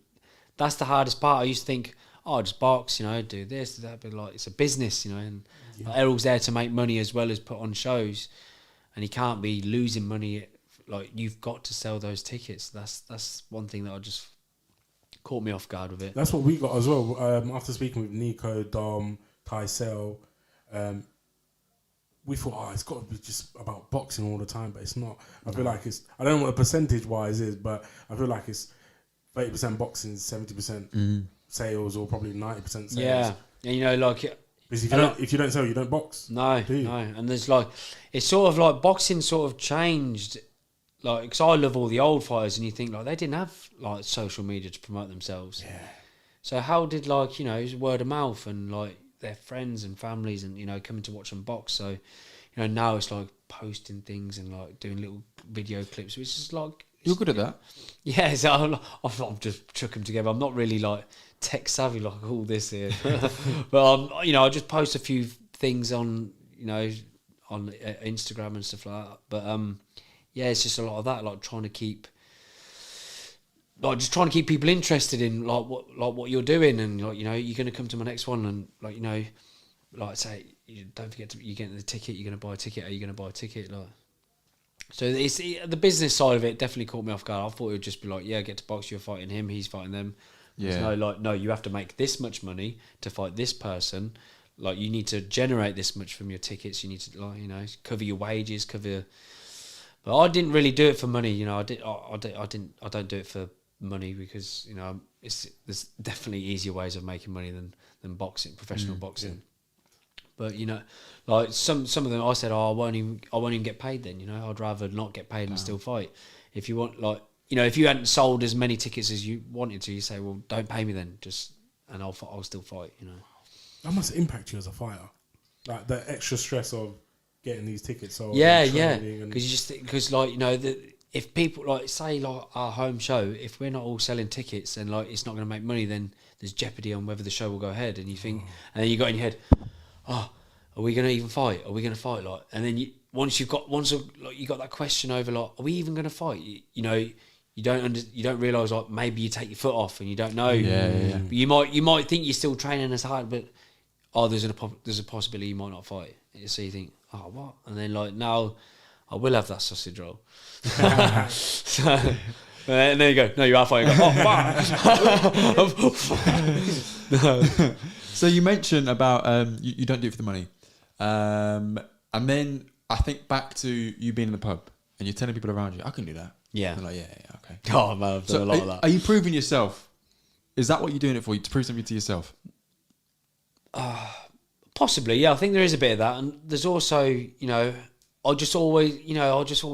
That's the hardest part. I used to think, oh, I'll just box, do this, do that. But like, it's a business, and like, Errol's there to make money as well as put on shows, and he can't be losing money. Like, you've got to sell those tickets. That's one thing that I just caught me off guard with it. That's what we got as well. After speaking with Nico, Dom, Tysell, we thought, it's got to be just about boxing all the time, but it's not. I feel like it's. I don't know what the percentage-wise is, but I feel like it's 30% boxing, 70% sales, or probably 90% sales. Yeah, and like. Because if you don't sell, you don't box. No. And there's like, it's sort of like boxing sort of changed, like, because I love all the old fighters, and you think like they didn't have like social media to promote themselves. Yeah. So how did like it was word of mouth and like their friends and families and coming to watch them box. So now it's like posting things and like doing little video clips, which is like you're good at that. Yeah, so I've just chuck them together. I'm not really like tech savvy like all this here, but I just post a few things on on Instagram and stuff like that. But it's just a lot of that, like trying to keep people interested in like what you're doing, and like you're going to come to my next one, and like say don't forget you're getting the ticket, you're going to buy a ticket, are you going to buy a ticket, like. So it's the business side of it definitely caught me off guard. I thought it would just be like, get to box, you're fighting him, he's fighting them. Yeah. No, you have to make this much money to fight this person. Like, you need to generate this much from your tickets. You need to cover your wages, But I didn't really do it for money. I don't do it for money because there's definitely easier ways of making money than boxing, professional boxing. Yeah. But like some of them, I said, I won't even get paid then. I'd rather not get paid and still fight. If you want, like, if you hadn't sold as many tickets as you wanted to, you say, well, don't pay me then, and I'll still fight. That must impact you as a fighter, like the extra stress of getting these tickets sold. Yeah, because like, you know, if people like say like our home show, if we're not all selling tickets and like it's not going to make money, then there's jeopardy on whether the show will go ahead. And you think, and then you got in your head, oh, are we going to even fight? Are we going to fight? Like, and then once you got that question over, like, are we even going to fight? You know, you don't realise like maybe you take your foot off and you don't know. Yeah. But you might think you're still training as hard, but there's a possibility you might not fight. So you think, oh, what? And then like now, I will have that sausage roll. So, and then you go, no, you are fighting. Oh, fuck. So you mentioned about you don't do it for the money, and then I think back to you being in the pub and you're telling people around you, I can do that. Yeah. They're like, yeah, okay. Oh man, I've done a lot of that. Are you proving yourself? Is that what you're doing it for? To prove something to yourself? Possibly, yeah. I think there is a bit of that, and there's also, you know, I just always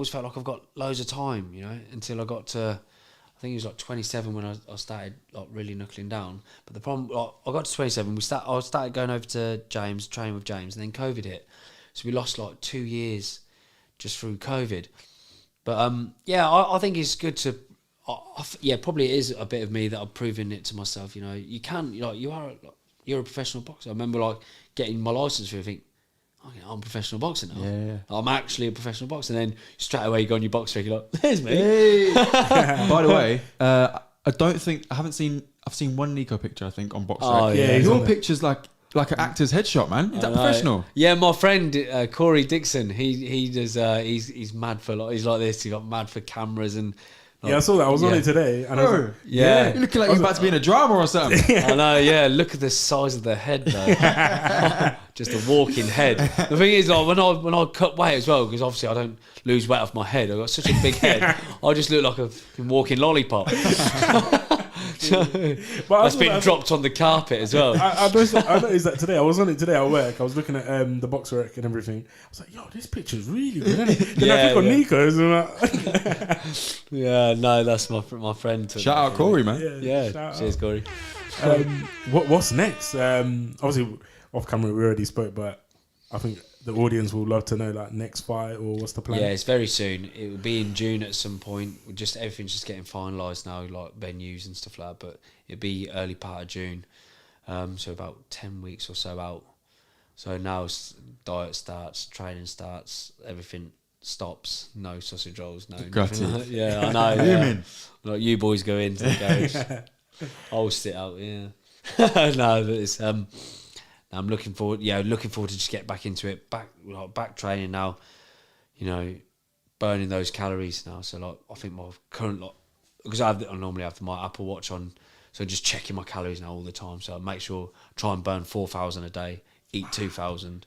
felt like I've got loads of time, you know, until I got to, I think it was like 27 when I started like really knuckling down. But the problem, like, I got to 27, I started going over to James, training with James, and then COVID hit, so we lost like 2 years just through COVID. But yeah, I think it's good to, probably it is a bit of me that I'm proving it to myself. You know, you can, like, you're a professional boxer. I remember like getting my license for it, I think, okay, I'm a professional boxer now. Yeah. I'm actually a professional boxer. And then straight away you go on your box rig, you're like, there's me. Hey. By the way, I've seen one Nico picture, I think, on Box Oh, Rec. yeah, Your picture's like an actor's headshot, man. Is that professional? Yeah, my friend Corey Dixon, he does. He's mad for he's like this. He got mad for cameras and. Like, yeah, I saw that. I was on it today, and I was like, yeah, you're looking like you're about to be in a drama or something. I know. Yeah, look at the size of the head, though. Just a walking head. The thing is, like when I cut weight as well, because obviously I don't lose weight off my head. I've got such a big head. I just look like a walking lollipop. That's been dropped on the carpet as well. I noticed that today. I was on it today at work. I was looking at the Box Rec and everything. I was like, yo, this picture's really good, isn't it? Then I click on Nico's and yeah, no, that's my friend. Shout out Corey, man. Yeah, cheers, Corey. What's next? Obviously, off camera we already spoke, but I think the audience will love to know like next fight or what's the plan. Yeah, it's very soon. It will be in June at some point. Everything's just getting finalised now, like venues and stuff like that. But it'll be early part of June, so about 10 weeks or so out. So now diet starts, training starts, everything stops. No sausage rolls, no. Yeah, I know. Yeah. Like you boys go into the garage. I'll sit out. Yeah. No, but it's I'm looking forward to just get back into it, back training now, you know, burning those calories now. So like, I think my current because I normally have my Apple Watch on, so just checking my calories now all the time. So I make sure try and burn 4,000 a day, eat 2,000.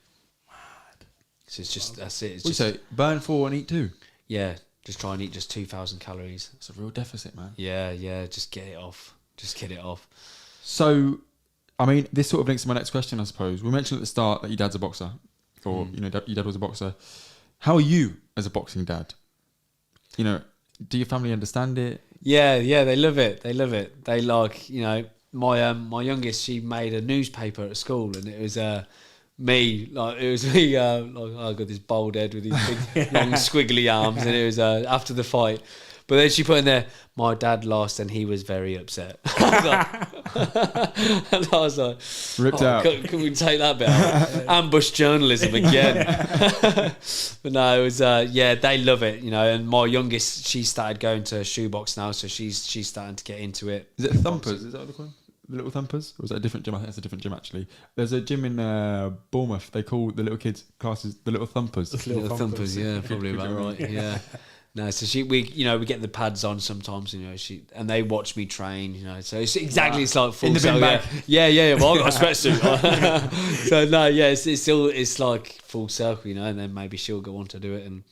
So it's just that's it. It's just say burn 4 and eat 2. Yeah, just try and eat just 2,000 calories. It's a real deficit, man. Yeah, just get it off. So, I mean, this sort of links to my next question, I suppose. We mentioned at the start that your dad's a boxer, or you know, your dad was a boxer. How are you as a boxing dad? You know, do your family understand it? Yeah, they love it. They like, you know, my youngest, she made a newspaper at school, and it was me. Like I got this bald head with these big long squiggly arms, and it was after the fight. But then she put in there, my dad lost and he was very upset. And I was like, ripped out. Can we take that bit out? Ambush journalism again. But no, it was, they love it, you know. And my youngest, she started going to shoebox now, so she's starting to get into it. Is it Thumpers? Is that what they call them? The Little Thumpers? Or is that a different gym? I think it's a different gym, actually. There's a gym in Bournemouth. They call the little kids' classes the Little Thumpers. Little Thumpers, yeah, probably about right, yeah. No, so we get the pads on sometimes, you know. And they watch me train, you know. So it's exactly it's like full in the bin bag. Yeah. Well, I got a sweatsuit. So no, yeah, it's like full circle, you know. And then maybe she'll go on to do it. And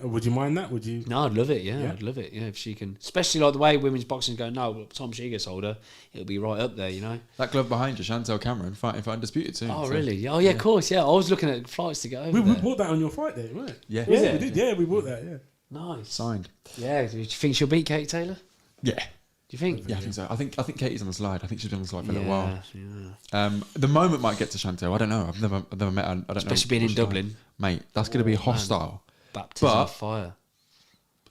would you mind that? Would you? No, I'd love it. Yeah, I'd love it. Yeah, if she can, especially like the way women's boxing going now. By the time she gets older, it'll be right up there, you know. That glove behind you, Chantel Cameron, fighting for Undisputed soon. Oh, really? Oh, yeah, of course. Yeah, I was looking at flights to go over. We bought that on your fight day, right? Yeah, we did. Yeah, we bought that. Yeah. Nice. Signed. Yeah. Do you think she'll beat Katie Taylor? Yeah. you think? Yeah, I think so. I think Katie's on the slide. I think she's been on the slide for a little while. Yeah. The moment might get to Chantel. I don't know. I've never met her. I don't know. Especially being in Dublin. Mate, that's going to be hostile. Baptism of fire.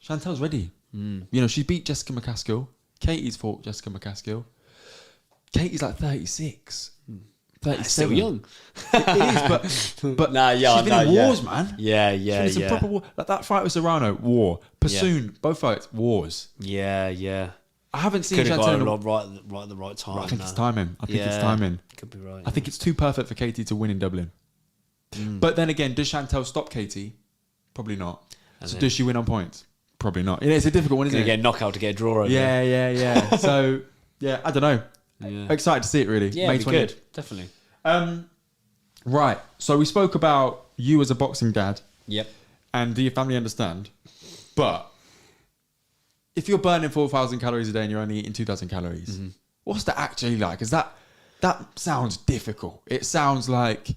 Chantel's ready. You know, she beat Jessica McCaskill. Katie's fought Jessica McCaskill. Katie's like 36. 37. Still young. It is, but Nah, yeah, she's been in wars, man. Yeah. She's been in some proper war. Like that fight with Serrano, war. Pursoon, both fights, wars. Yeah. I haven't seen Could have Chantel got right at the right time. I think it's timing. It's timing. Could be right. I think it's too perfect for Katie to win in Dublin. But then again, does Chantel stop Katie? Probably not. So does she win on points? Probably not. It's a difficult one, isn't it? Get a knockout to get a draw over. Yeah. So, I don't know. Yeah. Excited to see it, really. Yeah, May it'd be 20th. good. Definitely. Right. So we spoke about you as a boxing dad. Yep. And do your family understand? But if you're burning 4,000 calories a day and you're only eating 2,000 calories, what's that actually like? Because that sounds difficult. It sounds like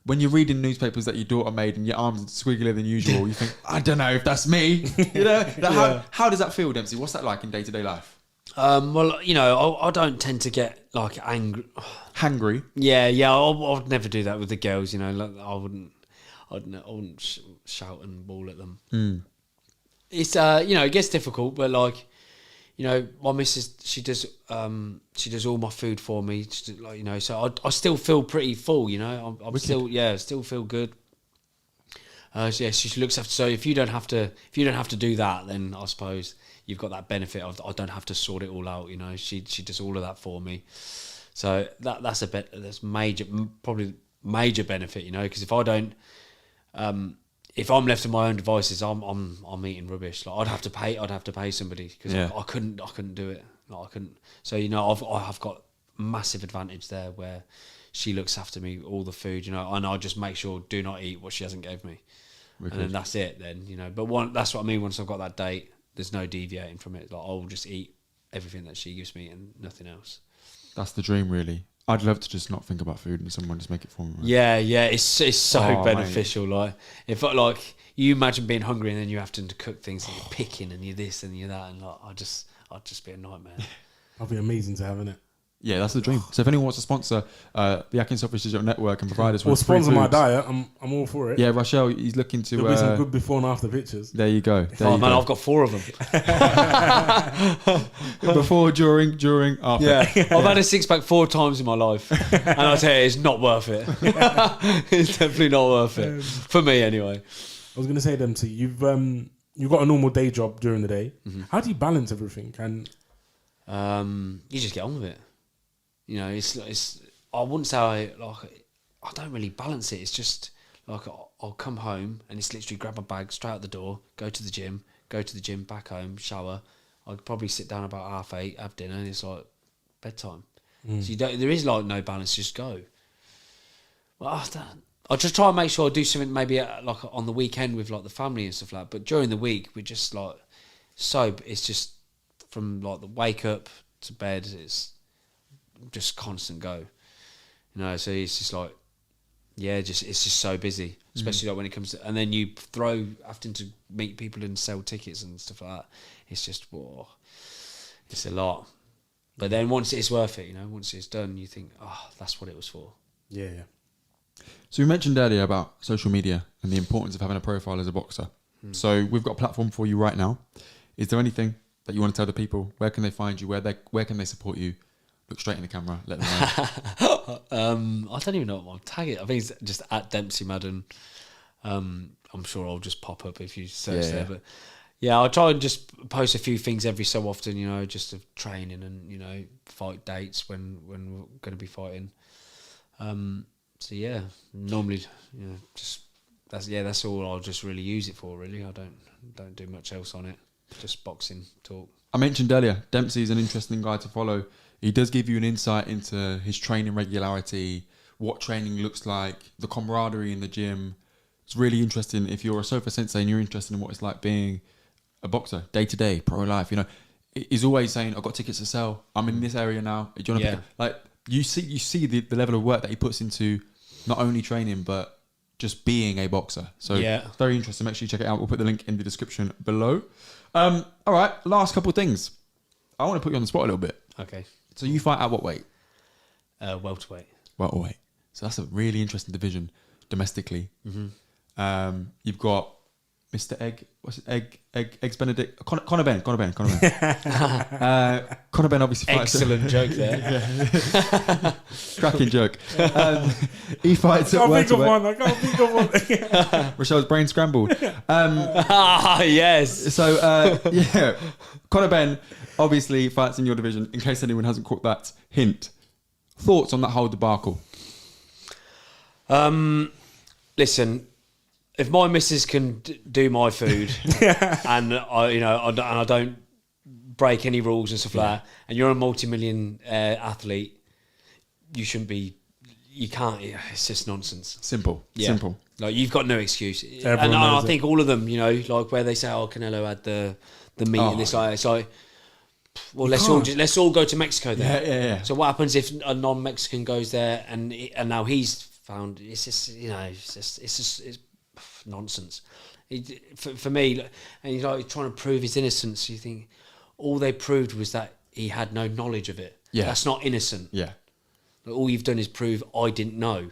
when you're reading newspapers that your daughter made and your arms are squigglier than usual, you think, I don't know if that's me. You know? How does that feel, Dempsey? What's that like in day-to-day life? Well, you know, I don't tend to get like angry. Hangry? Yeah. I'd never do that with the girls. You know, like, I wouldn't shout and bawl at them. It's you know, it gets difficult, but like, you know, my missus, she does all my food for me, just, like, you know, so I still feel pretty full. You know, I'm still feel good. So yeah, she looks after. So if you don't have to do that, then I suppose you've got that benefit of I don't have to sort it all out. You know, she does all of that for me. So that's probably major benefit. You know, because if I don't, if I'm left to my own devices, I'm eating rubbish. Like I'd have to pay somebody because I couldn't do it. Like I couldn't. So you know, I've got massive advantage there where she looks after me, all the food, you know, and I just make sure do not eat what she hasn't gave me. And then that's it then, you know. But that's what I mean, once I've got that date, there's no deviating from it. Like I'll just eat everything that she gives me and nothing else. That's the dream, really. I'd love to just not think about food and someone just make it for me. Right? Yeah, it's so beneficial. Mate. Like if like you imagine being hungry and then you have to cook things and you're picking and you're this and you're that, and like I'd just be a nightmare. That'd be amazing to have, innit? Yeah, that's the dream. So if anyone wants to sponsor the akhi&saltfish digital network and provide us with sponsor my diet, I'm all for it. Yeah, Rochelle, he's looking to. There'll be some good before and after pictures. There you go. I've got 4 of them. Before, during, after. Yeah, I've had a 6-pack 4 times in my life, and I tell you, it's not worth it. It's definitely not worth it for me, anyway. I was going to say, Dempsey, you've got a normal day job during the day. How do you balance everything? And you just get on with it. You know, it's. I wouldn't say I don't really balance it. It's just like I'll come home and it's literally grab my bag straight out the door, go to the gym, back home, shower. I'd probably sit down about 8:30, have dinner, and it's like bedtime. So there is like no balance. Just go. Well, I'll just try and make sure I do something maybe like on the weekend with like the family and stuff like that. But during the week, we're just like it's just from like the wake up to bed. It's just constant go, you know. So it's just like, it's just so busy, especially like when it comes to, and then you having to meet people and sell tickets and stuff like that. It's just it's a lot. But then once it's worth it, you know, once it's done, you think, that's what it was for. Yeah. So we mentioned earlier about social media and the importance of having a profile as a boxer. So we've got a platform for you right now. Is there anything that you want to tell the people? Where can they find you? Where can they support you? Look straight in the camera. Let them know. I don't even know what I'll tag it. I think it's just at Dempsey Madden. I'm sure I'll just pop up if you search there. But yeah, I'll try and just post a few things every so often, you know, just of training and, you know, fight dates when we're going to be fighting. So yeah, normally, you know, just that's all I'll just really use it for. Really, I don't do much else on it. Just boxing talk. I mentioned earlier, Dempsey's an interesting guy to follow. He does give you an insight into his training regularity, what training looks like, the camaraderie in the gym. It's really interesting if you're a SOFA Sensei and you're interested in what it's like being a boxer, day to day, pro life. You know, he's always saying, "I've got tickets to sell. I'm in this area now. Do you want to pick up?" Like you see the level of work that he puts into not only training but just being a boxer. So it's very interesting. Make sure you check it out. We'll put the link in the description below. All right, last couple of things. I want to put you on the spot a little bit. Okay. So you fight at what weight? Welterweight. Welterweight. So that's a really interesting division domestically. Mm-hmm. You've got Mr. Eggs Benedict, Conor Ben. Conor Ben obviously fights. Excellent joke there. Cracking joke. He fights at I can't welterweight. think of one. Rochelle's brain scrambled. Yes. So, yeah, Conor Ben obviously fights in your division, in case anyone hasn't caught that hint. Thoughts on that whole debacle? Listen, if my missus can do my food and I don't break any rules and stuff like that, and you're a multi-million athlete, you shouldn't be. You can't. It's just nonsense. Simple. Like, you've got no excuse. Everyone And I knows think all of them, like where they say, "Oh, Canelo had the meat and this." It's like, well, let's all go to Mexico then. Yeah. So what happens if a non-Mexican goes there and now he's found? It's just it's nonsense. For me, and he's like trying to prove his innocence. You think all they proved was that he had no knowledge of it. Yeah, that's not innocent. Yeah, all you've done is prove I didn't know.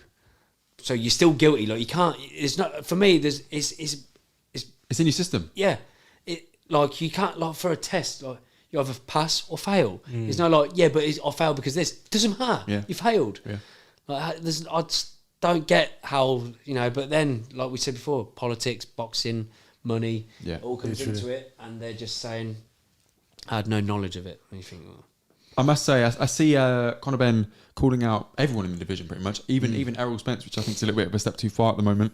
So you're still guilty. Like, you can't. It's not for me. It's in your system. Yeah, like, you can't, like, for a test, like, you either pass or fail. It's no like, yeah, but I failed because this doesn't matter. Yeah. You failed. Yeah. Like, I just don't get how, But then, like we said before, politics, boxing, money, all comes into it, and they're just saying, I had no knowledge of it. And you think, well, I must say, I see Conor Ben calling out everyone in the division pretty much, even Errol Spence, which I think is a little bit of a step too far at the moment.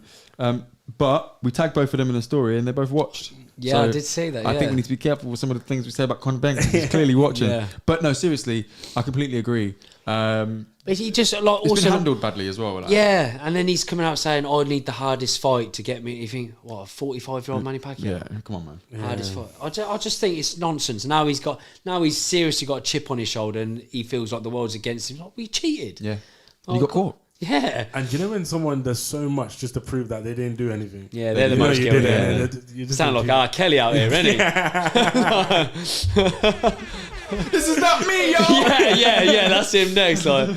But we tagged both of them in the story, and they both watched. Yeah, so I did see that. I think we need to be careful with some of the things we say about Conor Ben, because he's clearly watching. Yeah. But no, seriously, I completely agree. but he just, like, It's also been handled badly as well. Like. Yeah, and then he's coming out saying, "I need the hardest fight to get me." You think, what, a 45-year-old Manny Pacquiao? Yeah, come on, man. Hardest fight. I just think it's nonsense. Now he's seriously got a chip on his shoulder, and he feels like the world's against him. Like, we cheated. Yeah, Oh, you got caught. Yeah. And you know when someone does so much just to prove that they didn't do anything? Yeah, they're the You know most you guilty. did it, Yeah. you just Sound like think R. Kelly out here, isn't he? This is not me, yo. yeah, that's him next. Like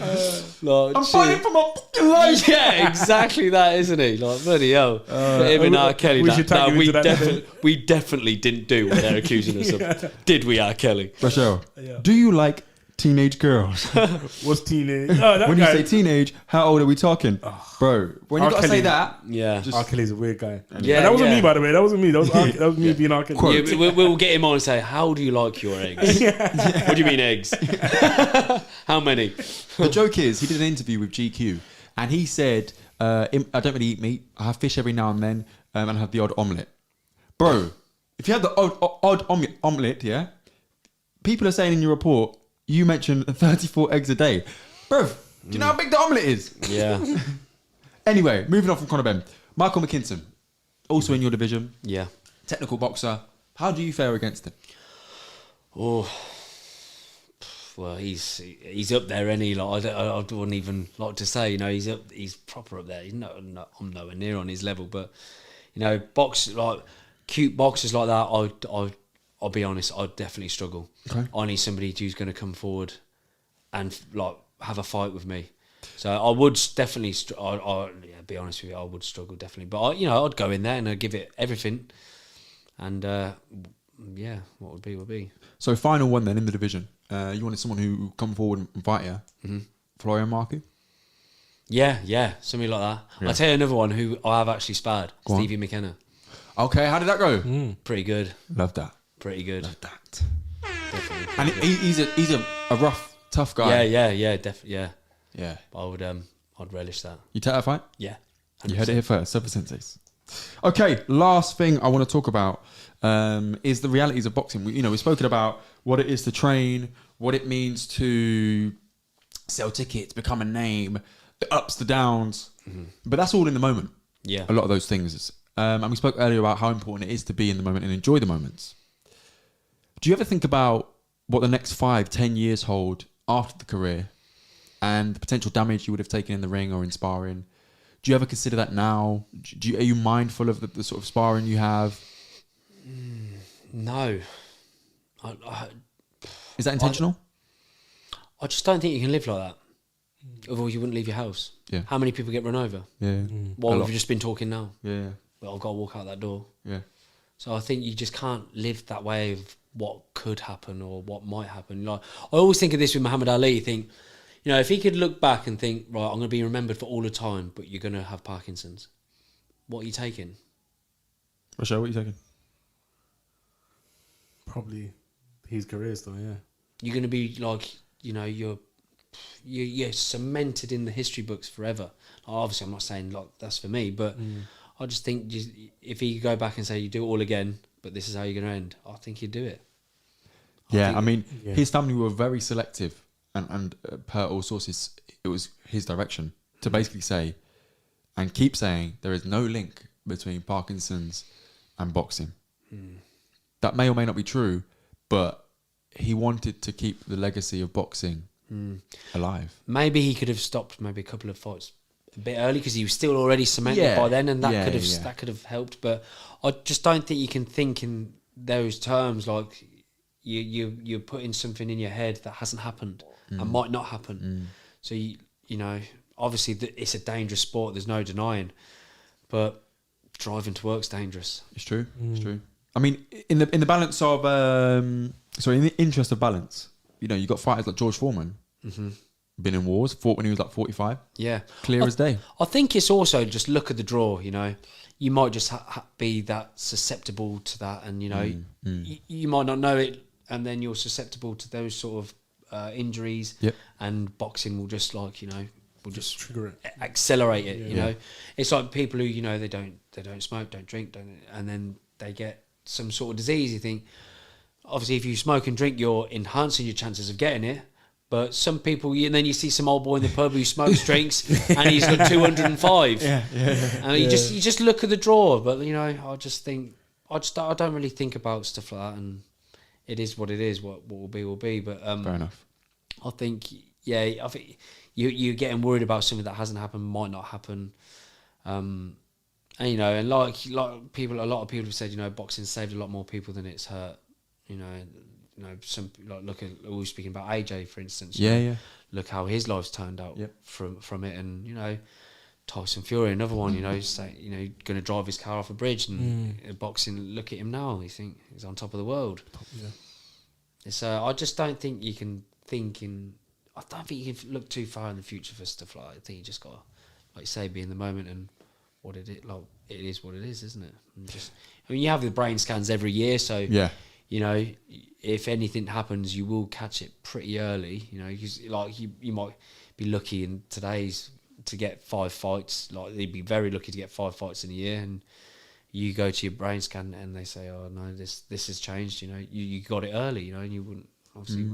I'm fighting for my fucking life. Yeah, exactly that, isn't he? Like, bloody hell. Him and R. Kelly. we should tag him into that. We definitely didn't do what they're accusing us of. Did we, R. Kelly? Rochelle, do you like teenage girls? What's teenage? Oh, that When guy. you say teenage, how old are we talking? Bro, when you R. got to say Kelly. that, Yeah. R. Kelly's a weird guy. Yeah, And that wasn't yeah. me, by the way. That wasn't me. That was me being R. Kelly. Quote. Yeah, we'll get him on and say, "How do you like your eggs?" What do you mean eggs? How many? the joke is, he did an interview with GQ, and he said, I don't really eat meat. I have fish every now and then, and I have the odd omelette. Bro, if you had the odd omelette, yeah, people are saying in your report, you mentioned 34 eggs a day. Bro, do you know how big the omelette is? Yeah. Anyway, moving on from Conor Ben. Michael McKinson, also in your division, Yeah. technical boxer. How do you fare against him? Oh, well, he's up there, isn't he? Like, I wouldn't even like to say, he's proper up there. I'm nowhere near on his level, but cute boxers like that, I'll be honest, I'd definitely struggle. Okay. I need somebody who's going to come forward and like have a fight with me. So I would definitely, be honest with you, I would struggle definitely. But I'd go in there and I'd give it everything. And what would be would be. So final one then in the division. You wanted someone who would come forward and fight you. Mm-hmm. Florian Marku? Yeah, something like that. Yeah. I'll tell you another one who I have actually sparred, Go on. Stevie McKenna. Okay, how did that go? Pretty good. Love that. Pretty good. Love that. Definitely. And he's a rough, tough guy. Yeah, definitely. Yeah. I would, I'd relish that. You take that fight? Yeah. 100%. You heard it here first. SOFA Senseis. Okay, last thing I want to talk about is the realities of boxing. We've spoken about what it is to train, what it means to sell tickets, become a name, the ups, the downs. Mm-hmm. But that's all in the moment. Yeah. A lot of those things. And we spoke earlier about how important it is to be in the moment and enjoy the moments. Do you ever think about what the next 5-10 years hold after the career and the potential damage you would have taken in the ring or in sparring? Do you ever consider that now? Are you mindful of the sort of sparring you have? No. Is that intentional? I just don't think you can live like that. Otherwise, you wouldn't leave your house. Yeah. How many people get run over? Yeah. What have you just been talking now? Yeah. Well, I've got to walk out that door. Yeah. So I think you just can't live that way of what could happen or what might happen. Like, I always think of this with Muhammad Ali. Think, if he could look back and think, right, I'm going to be remembered for all the time, but you're going to have Parkinson's. What are you taking? Rochelle, what are you taking? Probably his career still, yeah. You're going to be like, you're cemented in the history books forever. Obviously, I'm not saying like that's for me, but I just think if he could go back and say you do it all again, but this is how you're going to end, I think he'd do it. His family were very selective, and per all sources, it was his direction to basically say and keep saying there is no link between Parkinson's and boxing. That may or may not be true, but he wanted to keep the legacy of boxing alive. Maybe he could have stopped maybe a couple of fights a bit early because he was still already cemented by then, and that could have helped. But I just don't think you can think in those terms. Like you're putting something in your head that hasn't happened and might not happen. So obviously it's a dangerous sport. There's no denying, but driving to work's dangerous. It's true. It's true. I mean, in the balance of in the interest of balance, you got fighters like George Foreman, been in wars, fought when he was like 45. Yeah, clear as day. I think it's also just look at the draw. You might just be that susceptible to that, and you might not know it, and then you're susceptible to those sort of injuries. Yep. And boxing will just will just trigger it, accelerate it. You know, it's like people who they don't smoke, don't drink, and then they get some sort of disease. You think, obviously, if you smoke and drink, you're enhancing your chances of getting it. But some people, and then you see some old boy in the pub who smokes, drinks, and he's got 205. And you just look at the draw. But I just think I don't really think about stuff like that, and it is what it is. What will be. But fair enough. I think you're getting worried about something that hasn't happened, might not happen. And like people, a lot of people have said, boxing saved a lot more people than it's hurt. Some look at always speaking about AJ, for instance. Look how his life's turned out from it, and Tyson Fury, another one. Going to drive his car off a bridge, and boxing. Look at him now. You think he's on top of the world. It's I just don't think you can think in. I don't think you can look too far in the future for stuff like that. I think you just got to, like you say, be in the moment and what it is. Like it is what it is, isn't it? And you have the brain scans every year, so if anything happens, you will catch it pretty early. You might be lucky in today's to get 5 fights. Like they'd be very lucky to get 5 fights in a year, and you go to your brain scan and they say, "Oh no, this has changed." You got it early. And you wouldn't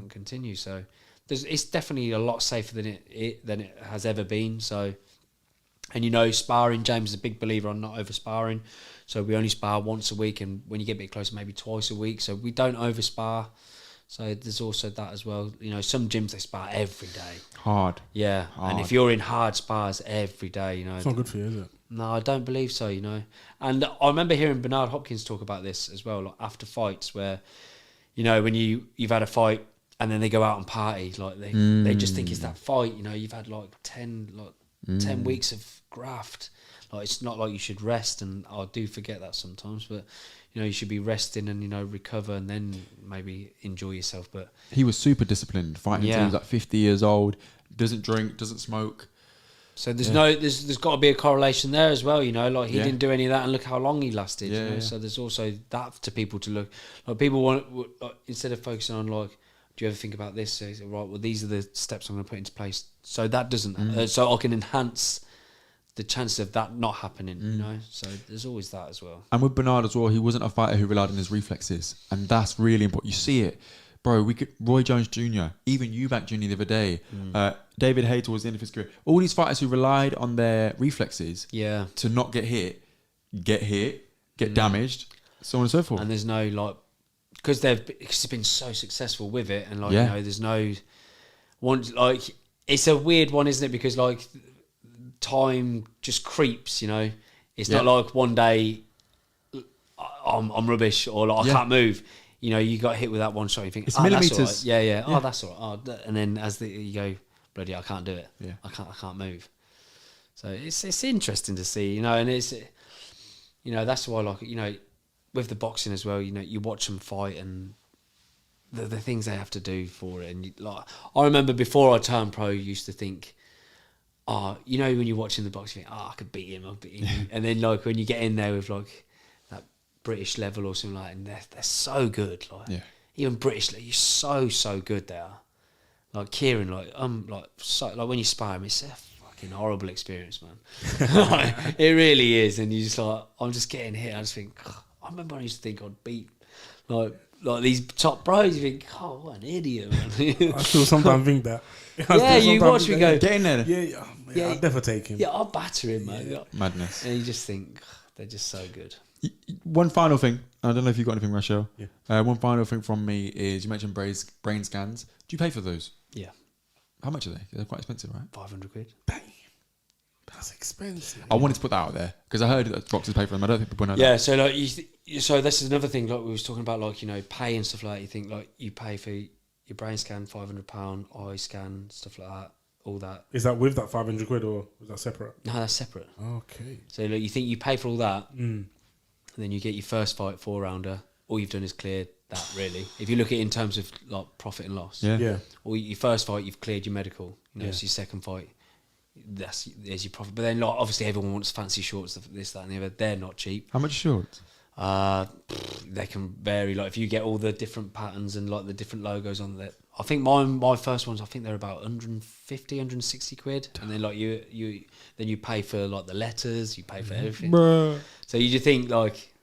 continue. So it's definitely a lot safer than it has ever been. So. And sparring, James is a big believer on not over sparring. So we only spar once a week, and when you get a bit closer, maybe twice a week. So we don't over spar. So there's also that as well. Some gyms they spar every day. Hard. Yeah. And if you're in hard spars every day, it's not good for you, is it? No, I don't believe so, And I remember hearing Bernard Hopkins talk about this as well, like after fights where, when you've had a fight and then they go out and party, like they just think it's that fight, you've had like 10 weeks of graft. Like it's not like you should rest, and I do forget that sometimes, but you should be resting and recover and then maybe enjoy yourself. But he was super disciplined, fighting until he was like 50 years old, doesn't drink, doesn't smoke. So there's got to be a correlation there as well, like he didn't do any of that, and look how long he lasted. So there's also that to people to look. Like people want, instead of focusing on like, do you ever think about this? So right, well, these are the steps I'm going to put into place. So that doesn't, so I can enhance the chance of that not happening, So there's always that as well. And with Bernard as well, he wasn't a fighter who relied on his reflexes, and that's really important. You see it, bro. Roy Jones Jr., even Eubank Jr. the other day, David Haye towards the end of his career. All these fighters who relied on their reflexes, to not get hit, get damaged, so on and so forth. And there's no because it's been so successful with it, and there's no one it's a weird one, isn't it? Because time just creeps, It's not like one day I'm rubbish or I can't move. you know, you got hit with that one shot, you think, it's oh, millimeters. that's all right. Yeah. Oh, that's all right. And then you go, bloody, I can't do it. Yeah. I can't move. So it's interesting to see, you know, and it's, you know, that's why, like, you know, with the boxing as well, you know, you watch them fight and the things they have to do for it. And like, I remember before I turned pro, you used to think, oh, you know, when you're watching the boxing, you think, oh, I could beat him. And then like when you get in there with like that British level or something like that, and they're so good. Like even British, like, you're so good there. Like Kieron, like when you spar him, it's a fucking horrible experience, man. Like, it really is. And you just like, I'm just getting hit. I just think, oh, I remember I used to think I'd beat like these top pros. You think, oh, what an idiot, man. I still sometimes think that. Yeah, you watch me go, get in there. Yeah, I'd never take him. Yeah, I'll batter him, man. Yeah. Madness. And you just think, they're just so good. One final thing. I don't know if you've got anything, Rachel. Yeah. One final thing from me is you mentioned brain scans. Do you pay for those? Yeah. How much are they? They're quite expensive, right? 500 quid. Damn. That's expensive. I wanted to put that out there because I heard that boxers pay for them. I don't think people know that. Yeah, so like so this is another thing, like we was talking about, like, you know, pay and stuff like that. You think like you pay for your brain scan, £500, eye scan, stuff like that, all that. Is that with that 500 quid or is that separate? No, that's separate. Okay. So like, you think you pay for all that, and then you get your first fight 4-rounder. All you've done is cleared that, really. If you look at it in terms of like profit and loss. Yeah. Or your first fight, you've cleared your medical. You know, it's your second fight. There's your profit. But then, like, obviously, everyone wants fancy shorts, this, that, and the other. They're not cheap. How much shorts? They can vary. Like, if you get all the different patterns and like the different logos on there, I think my first ones, I think they're about 150, 160 quid. And then like then you pay for like the letters, you pay for everything. Bruh. So you just think like,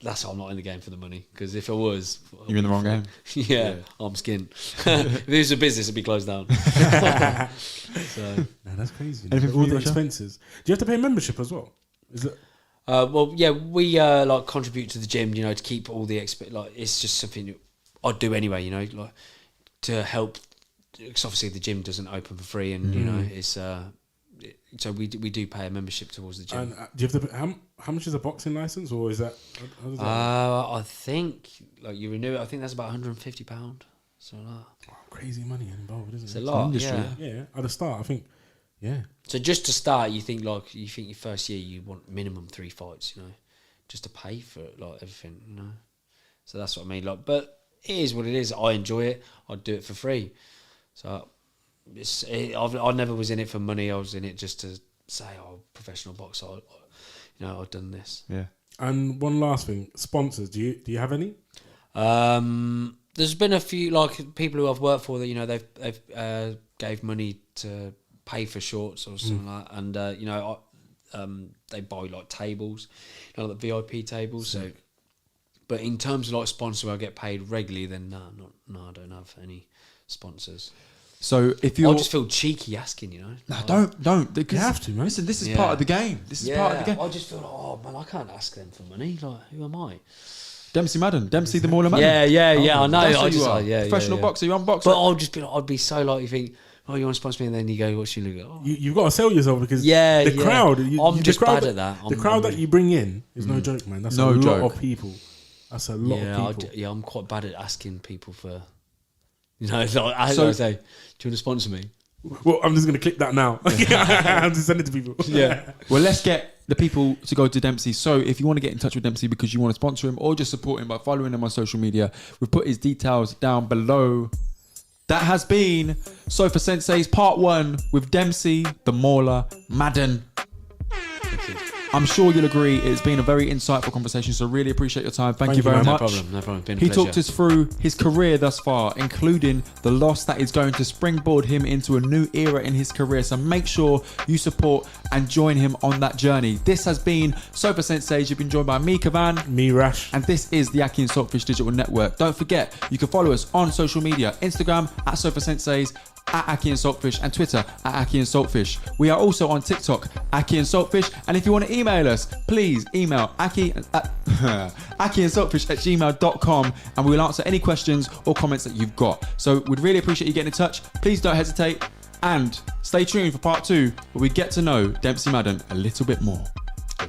that's why I'm not in the game for the money. Because if I was, You're in the wrong game. yeah, I'm skinned. If it was a business, it'd be closed down. So, No, that's crazy. Anything All for the Rachel? expenses. Do you have to pay membership as well? Is it? well, yeah, we like contribute to the gym, you know, to keep all the like it's just something I'd do anyway, you know, like to help. Because obviously the gym doesn't open for free, and you know it's so we do pay a membership towards the gym. And do you have to? How much is a boxing license, or is that? How does that I think like you renew it. I think that's about £150. So crazy money involved, isn't it's it? a lot. industry, Yeah. Yeah, at the start, I think. Yeah. So just to start, you think your first year you want minimum 3 fights, you know, just to pay for it, like everything, you know. So that's what I mean. Like, but it is what it is. I enjoy it. I'd do it for free. So I never was in it for money. I was in it just to say, oh, professional boxer. You know, I've done this. Yeah. And one last thing, sponsors. Do you have any? There's been a few like people who I've worked for that, you know, they've gave money to pay for shorts or something like that, and you know, they buy like tables, you know, like VIP tables. So, but in terms of like sponsors where I get paid regularly, then no, I don't have any sponsors. So if you, I just feel cheeky asking, you know. no, Like, don't. Because, You have to, man. Listen, this is Yeah. part of the game. This is part of the game. I just feel like, oh man, I can't ask them for money. Like, who am I? Dempsey Madden, Dempsey the Mauler Madden. Yeah, I know. That's I who just, you are. yeah, Professional yeah. boxer, you unbox. But I'll just be, I'd be so like, you think, oh, you want to sponsor me, and then you go, what's you look at? Oh. You've got to sell yourself because Yeah, the yeah. crowd. I'm just bad at that. The crowd that you bring in is no joke, man. That's No a lot joke. of people. That's a lot of people. I'm quite bad at asking people for, you know, like, I So- say, do you want to sponsor me? Well, I'm just going to click that now. I'm just sending it to people. Yeah. Well, let's get the people to go to Dempsey. So if you want to get in touch with Dempsey because you want to sponsor him or just support him by following him on social media, we've put his details down below. That has been Sofa Sensei's part 1 with Dempsey, the Mauler, Madden. I'm sure you'll agree it's been a very insightful conversation, so really appreciate your time. Thank you very man. much. No problem. Been a He pleasure. talked us through his career thus far, including the loss that is going to springboard him into a new era in his career. So make sure you support and join him on that journey. This has been Sofa Sensei's. You've been joined by me, Kavan. Me, Rash. And this is the akhi&saltfish Digital Network. Don't forget, you can follow us on social media, Instagram at Sofa Sensei's, at akhi&saltfish, and Twitter at akhi&saltfish. We are also on TikTok, akhi&saltfish. And if you want to email us, please email akhi&saltfish@gmail.com, and we will answer any questions or comments that you've got. So we'd really appreciate you getting in touch. Please don't hesitate, and stay tuned for part 2 where we get to know Dempsey Madden a little bit more.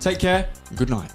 Take care and good night.